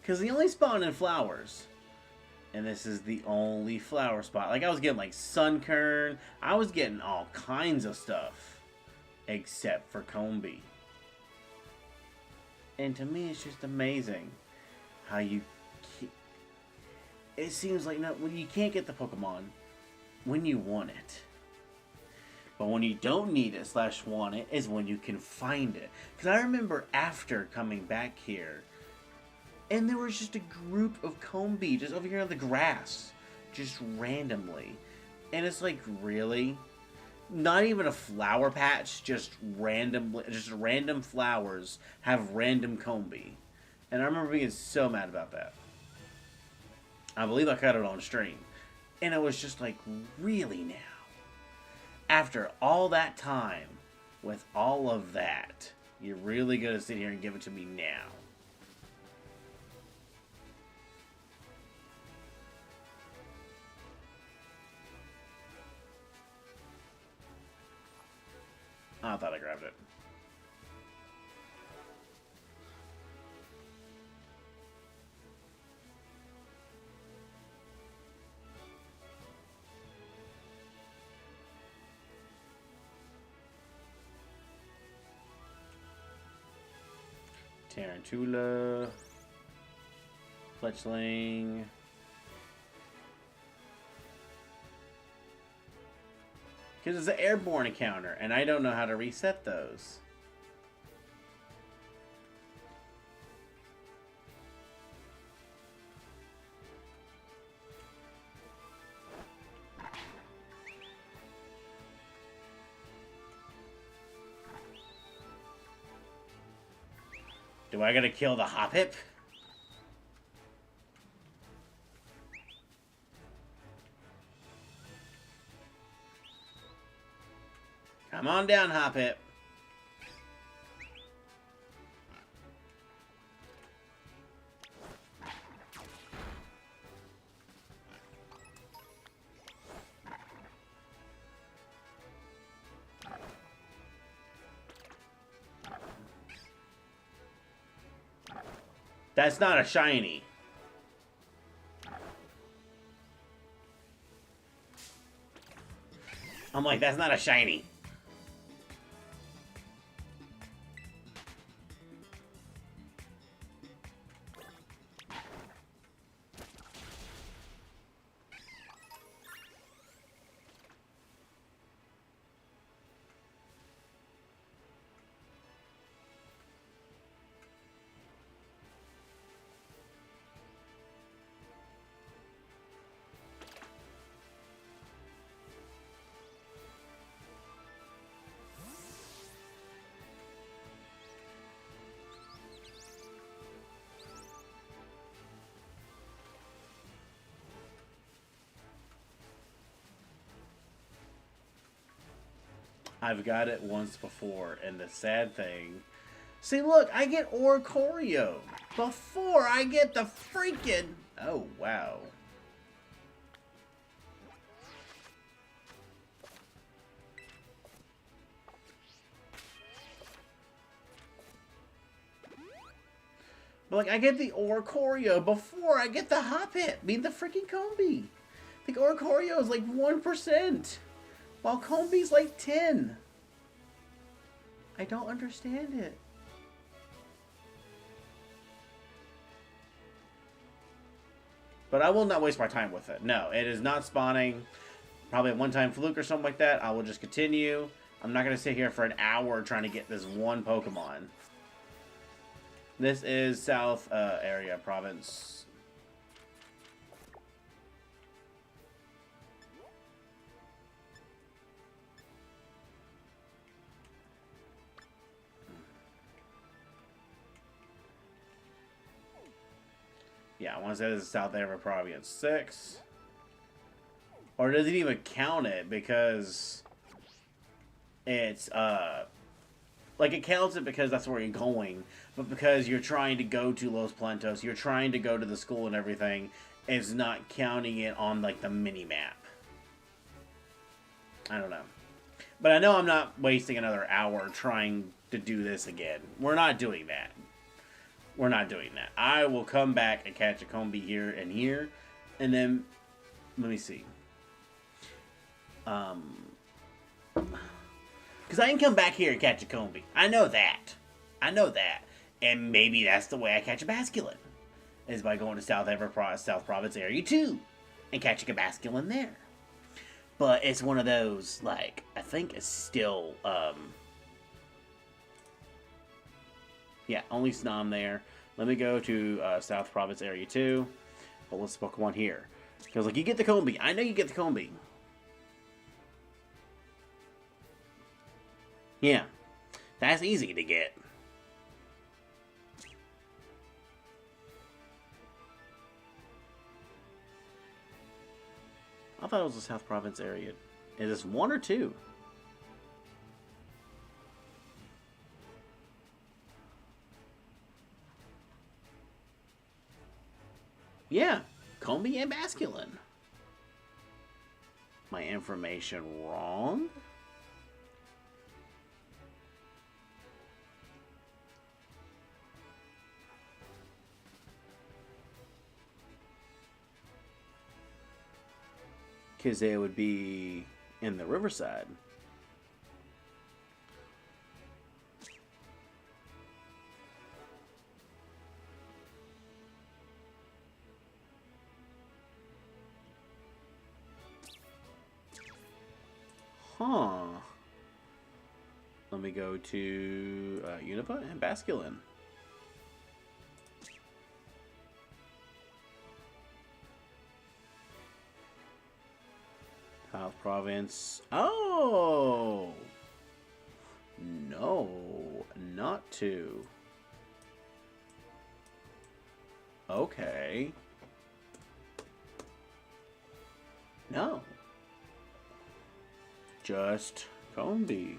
Because they only spawn in flowers. And this is the only flower spot. Like, I was getting, like, Sunkern. I was getting all kinds of stuff. Except for Combee. And to me, it's just amazing how you... It seems like you can't get the Pokemon when you want it. But when you don't need it / want it is when you can find it. Because I remember after coming back here... And there was just a group of Combee just over here on the grass. Just randomly. And it's like, really? Not even a flower patch, just random flowers have random Combee. And I remember being so mad about that. I believe I cut it on stream. And it was just like, really now? After all that time, with all of that, you're really going to sit here and give it to me now? I thought I grabbed it. Tarantula. Fletchling. Because it's an airborne encounter, and I don't know how to reset those. Do I gotta kill the Hoppip? Come on down, Hoppip. That's not a shiny. I'm like, that's not a shiny. I've got it once before, and the sad thing... See, look, I get Oricorio before I get the freaking... Oh, wow. But, like, I get the Oricorio before I get the Hoppip. I mean, the freaking Combee. The Oricorio is like 1%, while Combee's like 10. I don't understand it. But I will not waste my time with it. No, it is not spawning. Probably a one-time fluke or something like that. I will just continue. I'm not going to sit here for an hour trying to get this one Pokemon. This is South area province. Yeah, I want to say this is South area province 6. Or does it even count it? Because it's, like, it counts it because that's where you're going. But because you're trying to go to Los Plantos, you're trying to go to the school and everything, it's not counting it on, like, the mini-map. I don't know. But I know I'm not wasting another hour trying to do this again. We're not doing that. We're not doing that. I will come back and catch a Combee here and here. And then, let me see. Because I can come back here and catch a Combee. I know that. I know that. And maybe that's the way I catch a Basculin. Is by going to South Province Area 2. And catching a Basculin there. But it's one of those, like, I think it's still, yeah, only Snom there. Let me go to South Province Area 2. But let's Pokemon here. Because, like, you get the Combee. I know you get the Combee. Yeah. That's easy to get. I thought it was the South Province area. Is this 1 or 2? Yeah, Combee and Basculin. My information wrong? Because they would be in the Riverside. Huh. Let me go to Unova and Basculin. South Province. Oh! No, not 2. Okay. No. Just Combee.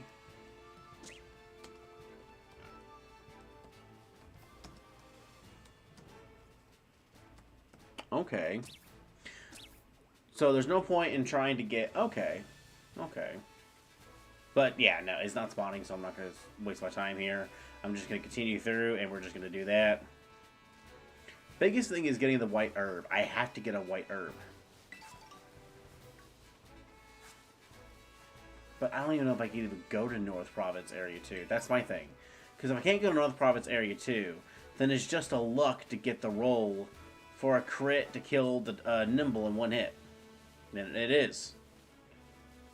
Okay. So there's no point in trying to get... Okay. Okay. But yeah, no, it's not spawning, so I'm not going to waste my time here. I'm just going to continue through, and we're just going to do that. Biggest thing is getting the white herb. I have to get a white herb. But I don't even know if I can even go to North Province Area 2. That's my thing. Because if I can't go to North Province Area 2, then it's just a luck to get the roll for a crit to kill the Nimble in 1 hit. And it is.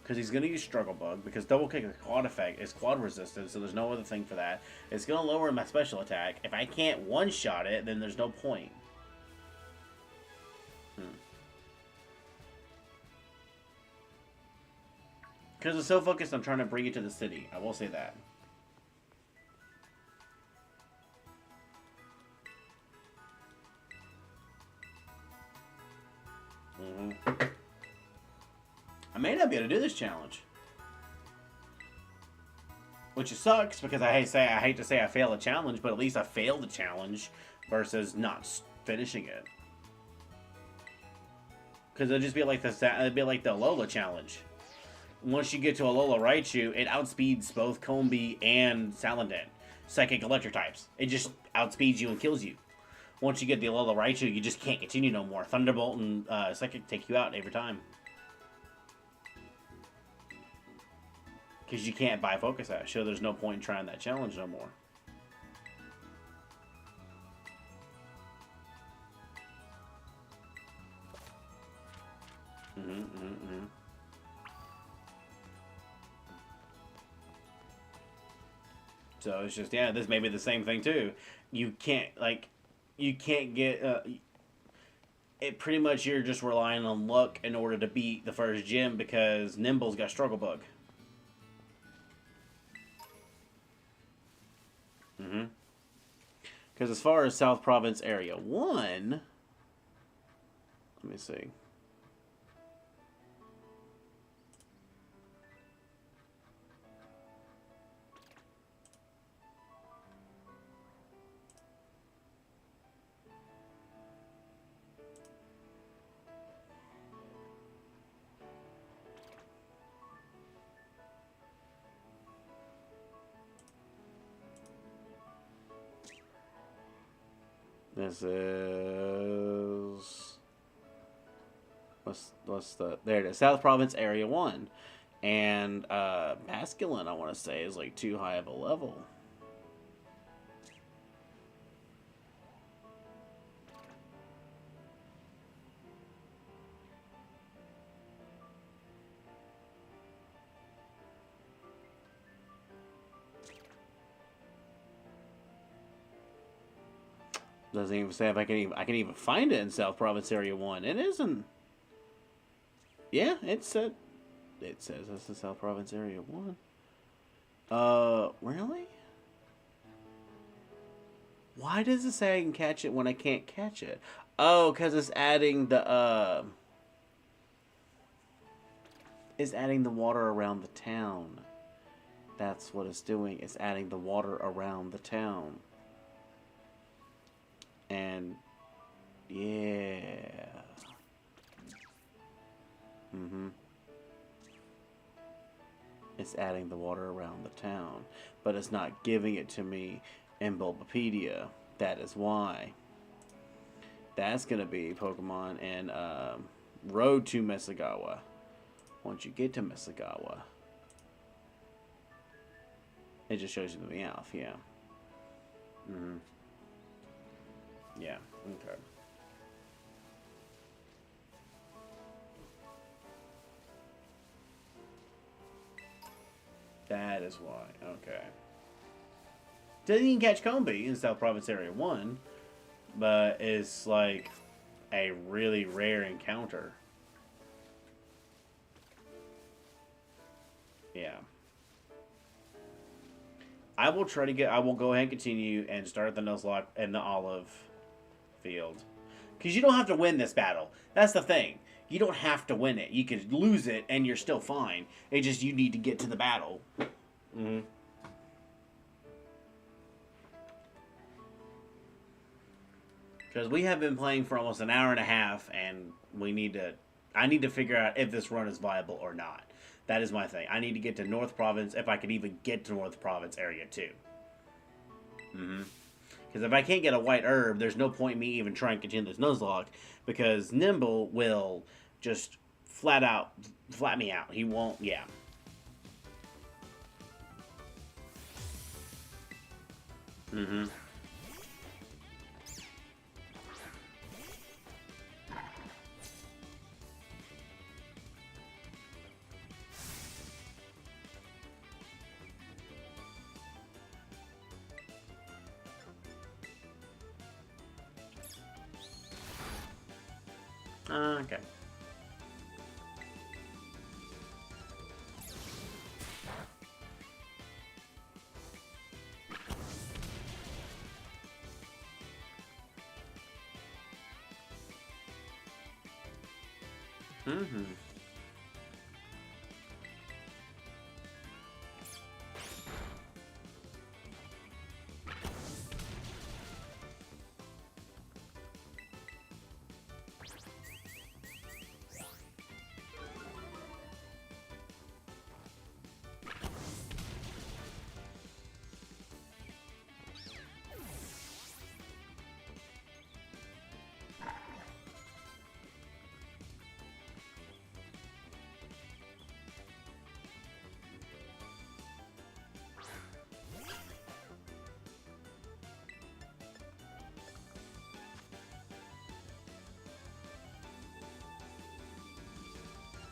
Because he's going to use Struggle Bug, because Double Kick is quad effect, is quad resistant, so there's no other thing for that. It's going to lower my special attack. If I can't one-shot it, then there's no point. Because it's so focused on trying to bring it to the city. I will say that. I may not be able to do this challenge. which sucks because I hate to say I failed a challenge, but at least I failed a challenge versus not finishing it. Because it'd just be like the Alola challenge. Once you get to Alola Raichu, it outspeeds both Combee and Salandit, Psychic Electric types. It just outspeeds you and kills you. Once you get the Alola Raichu, you just can't continue no more. Thunderbolt and Psychic take you out every time. Because you can't buy Focus Sash, so there's no point in trying that challenge no more. So it's just, yeah, this may be the same thing too. You can't get, it pretty much you're just relying on luck in order to beat the first gym because Nimble's got Struggle Bug. Because as far as South Province Area 1, let me see. This is what's the there it is, South Province Area 1. And Basculin, I want to say, is like too high of a level. Doesn't even say if I can even find it in South Province Area 1. It isn't. Yeah, it says this is South Province Area 1. Really? Why does it say I can catch it when I can't catch it? Oh, because it's adding the water around the town. That's what it's doing. It's adding the water around the town. And yeah. It's adding the water around the town, but it's not giving it to me in Bulbapedia. That is why. That's gonna be Pokemon and Road to Misagawa. Once you get to Misagawa, it just shows you the Meowth. Yeah. Yeah, okay. That is why, okay. Didn't even catch Combee in South Province Area 1, but it's like a really rare encounter. Yeah. I will go ahead and continue and start the Nuzlocke and the Olive field, because you don't have to win this battle. That's the thing. You don't have to win it. You could lose it and you're still fine. It's just you need to get to the battle. Because we have been playing for almost an hour and a half, and I need to figure out if this run is viable or not. That is my thing. I need to get to North Province, if I could even get to North Province Area 2. Because if I can't get a white herb, there's no point in me even trying to continue this Nuzlocke, because Nimble will just flat me out. He won't, yeah. Okay.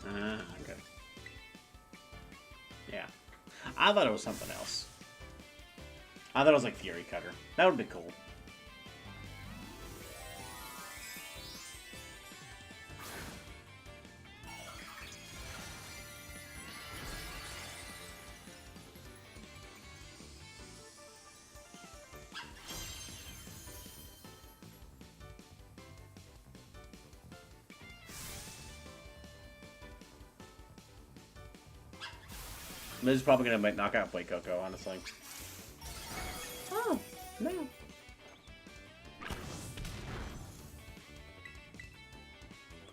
Okay. Yeah. I thought it was something else. I thought it was like Fury Cutter. That would be cool. This is probably going to knock out Play Coco, honestly. Oh, no.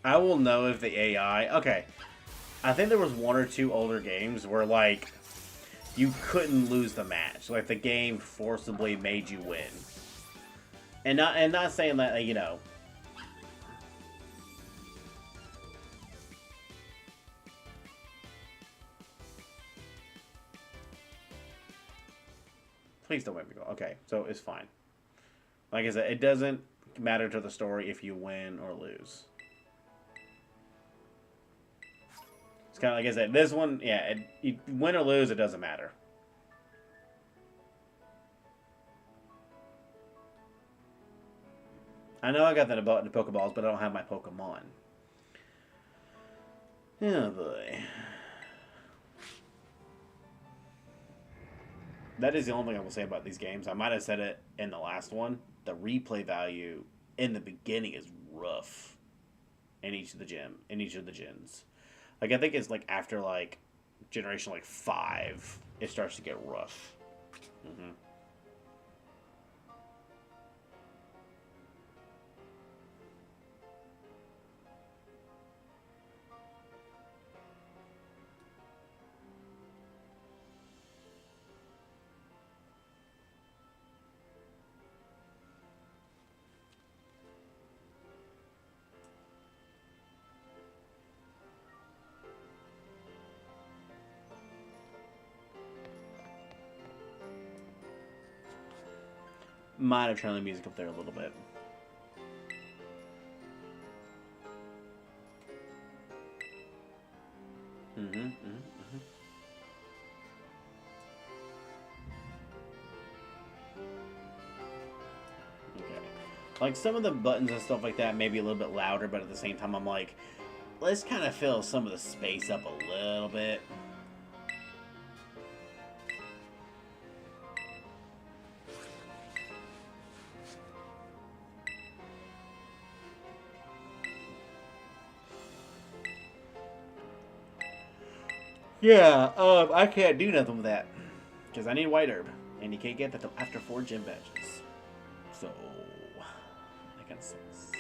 I will know if the AI... Okay. I think there was one or two older games where, like, you couldn't lose the match. Like, the game forcibly made you win. And not saying that, like, you know... Please don't make me go. Okay, so it's fine. Like I said, it doesn't matter to the story if you win or lose. It's kind of like I said, this one, yeah, you win or lose, it doesn't matter. I know I got that about the Pokeballs, but I don't have my Pokemon. Oh boy. That is the only thing I will say about these games. I might have said it in the last one. The replay value in the beginning is rough in each of the gens. Like, I think it's like after like generation like 5, it starts to get rough. Mm-hmm. Might have turned the music up there a little bit. Okay. Like, some of the buttons and stuff like that may be a little bit louder, but at the same time, I'm like, let's kind of fill some of the space up a little bit. Yeah, I can't do nothing with that. Because I need White Herb. And you can't get that till after 4 gym badges. So, that kind of sucks.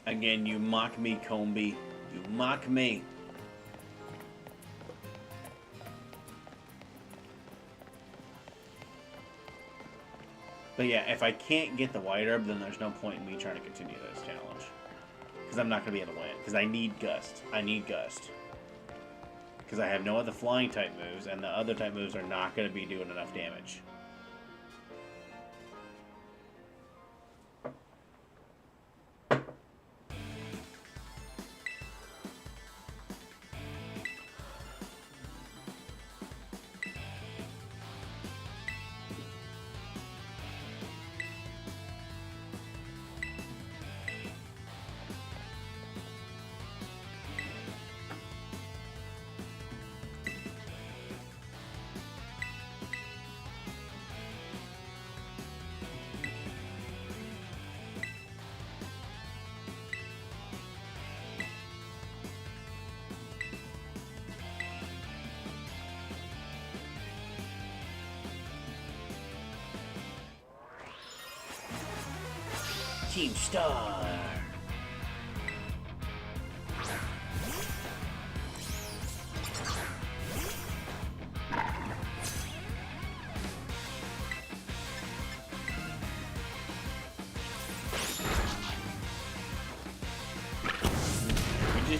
Again, you mock me, Combee. You mock me. But yeah, if I can't get the White Herb, then there's no point in me trying to continue this challenge. Because I'm not going to be able to win. Because I need Gust. I need Gust. Because I have no other flying type moves, and the other type moves are not going to be doing enough damage. Team Star.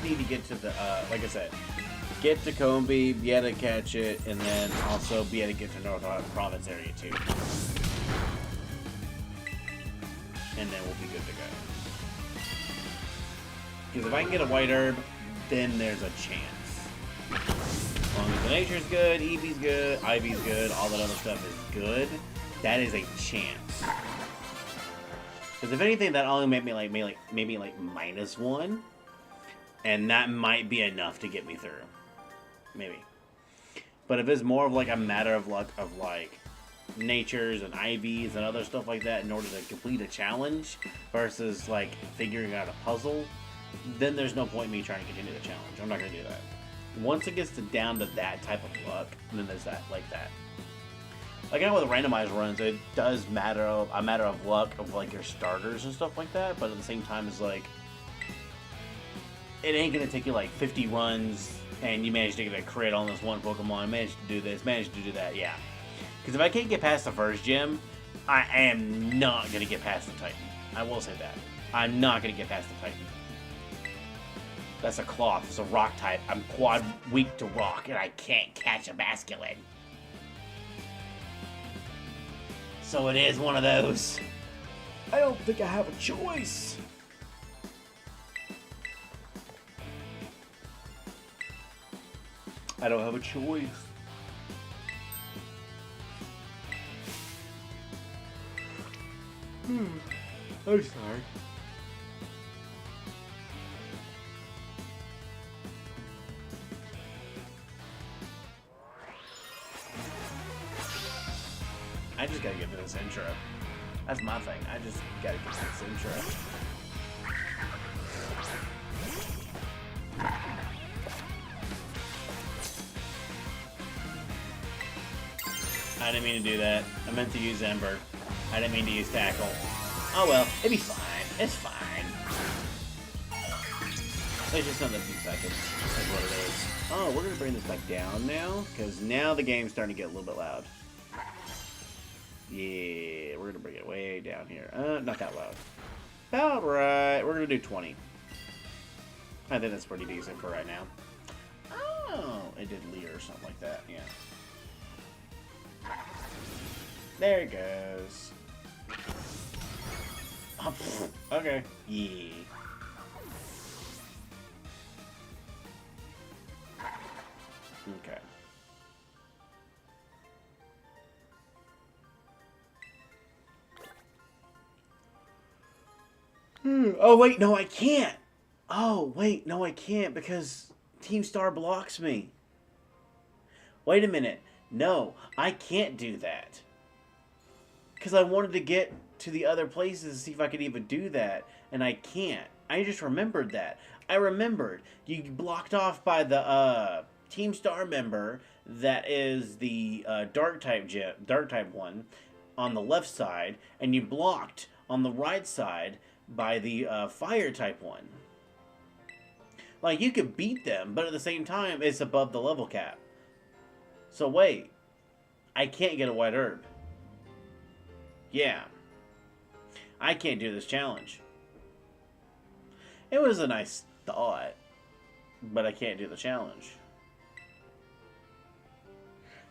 need to get to the, like I said, get to Combee, be able to catch it, and then also be able to get to North Province area too. And then we'll be good to go. Because if I can get a white herb, then there's a chance. As long as the nature's good, Eevee's good, Ivy's good, all that other stuff is good, that is a chance. Because if anything, that only made me like maybe like -1, and that might be enough to get me through. Maybe. But if it's more of like a matter of luck of like natures and IVs and other stuff like that in order to complete a challenge versus like figuring out a puzzle, then there's no point in me trying to continue the challenge. I'm not going to do that. Once it gets down to that type of luck, then there's that, like that. Like I know with randomized runs, it does matter a matter of luck of like your starters and stuff like that, but at the same time, it's like it ain't going to take you like 50 runs and you manage to get a crit on this one Pokemon, manage to do this, manage to do that, yeah. Because if I can't get past the first gym, I am not going to get past the Titan. I will say that. I'm not going to get past the Titan. That's a cloth. It's a rock type. I'm quad weak to rock, and I can't catch a Basculin. So it is one of those. I don't think I have a choice. I don't have a choice. I'm sorry. I just gotta get to this intro. That's my thing. I just gotta get to this intro. I didn't mean to do that. I meant to use Ember. I didn't mean to use Tackle. Oh well, it'd be fine. It's fine. It's just another few seconds. That's what it is. Oh, we're gonna bring this back down now, because now the game's starting to get a little bit loud. Yeah, we're gonna bring it way down here. Not that loud. About right. We're gonna do 20. I think that's pretty decent for right now. Oh, it did Leer or something like that. Yeah. There it goes. Oh, okay. Yeah. Okay. Oh, wait, no, I can't. Oh, wait, no, I can't because Team Star blocks me. Wait a minute. No, I can't do that. Because I wanted to get to the other places to see if I could even do that, and I can't. I just remembered that. I remembered. You blocked off by the Team Star member that is the Dark type one on the left side, and you blocked on the right side by the Fire type one. Like, you could beat them, but at the same time, it's above the level cap. So wait, I can't get a white herb. Yeah. I can't do this challenge. It was a nice thought, but I can't do the challenge.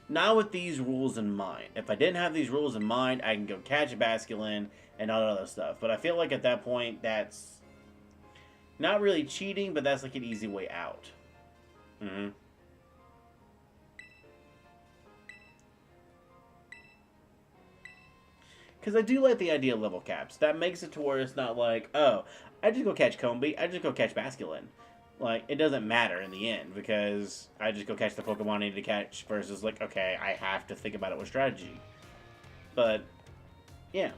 Not with these rules in mind. If I didn't have these rules in mind, I can go catch a Basculin and all that other stuff. But I feel like at that point, that's not really cheating, but that's like an easy way out. Mm-hmm. Because I do like the idea of level caps. That makes it to where it's not like, oh, I just go catch Combee, I just go catch Basculin. Like, it doesn't matter in the end, because I just go catch the Pokemon I need to catch, versus like, okay, I have to think about it with strategy. But, yeah.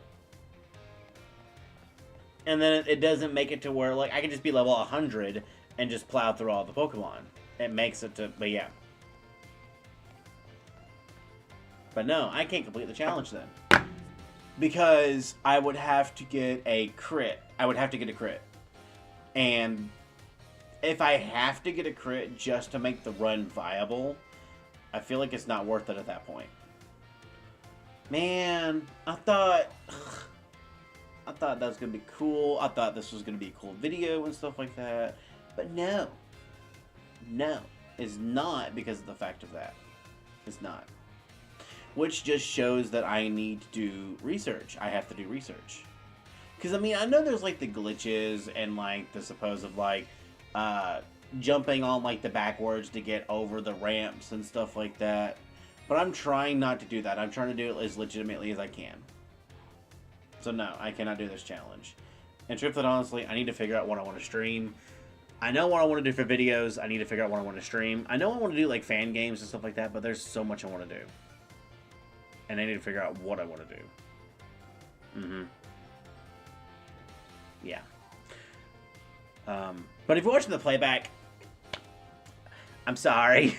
And then it doesn't make it to where, like, I can just be level 100 and just plow through all the Pokemon. It makes it to, but yeah. But no, I can't complete the challenge then. Because I would have to get a crit. I would have to get a crit. And if I have to get a crit just to make the run viable, I feel like it's not worth it at that point. Man, I thought that was going to be cool. I thought this was going to be a cool video and stuff like that. But no. No, it's not because of the fact of that. It's not. Which just shows that I need to do research. I have to do research. Because, I mean, I know there's, like, the glitches and, like, the supposed, like, jumping on, like, the backwards to get over the ramps and stuff like that. But I'm trying not to do that. I'm trying to do it as legitimately as I can. So, no, I cannot do this challenge. And truthfully, honestly, I need to figure out what I want to stream. I know what I want to do for videos. I need to figure out what I want to stream. I know I want to do, like, fan games and stuff like that, but there's so much I want to do. And I need to figure out what I want to do. Yeah. But if you're watching the playback, I'm sorry.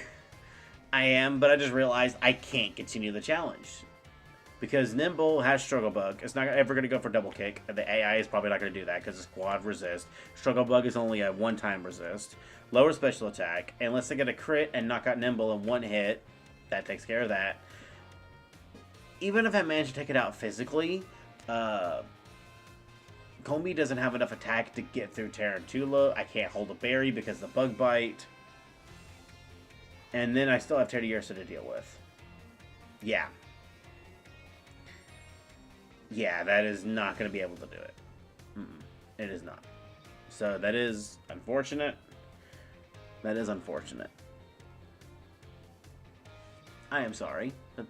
I am, but I just realized I can't continue the challenge. Because Nimble has Struggle Bug. It's not ever going to go for Double Kick. The AI is probably not going to do that because it's Quad Resist. Struggle Bug is only a one-time resist. Lower Special Attack. Unless they get a crit and knock out Nimble in one hit, that takes care of that. Even if I manage to take it out physically, Combee doesn't have enough attack to get through Tarantula. I can't hold a berry because of the Bug Bite. And then I still have Teddiursa to deal with. Yeah. Yeah, that is not going to be able to do it. It is not. So that is unfortunate. That is unfortunate. I am sorry. But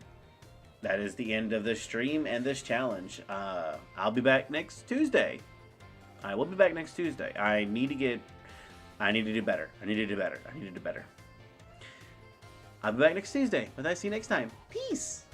that is the end of this stream and this challenge. I'll be back next Tuesday. I will be back next Tuesday. I need to do better. I need to do better. I'll be back next Tuesday. But I see you next time. Peace.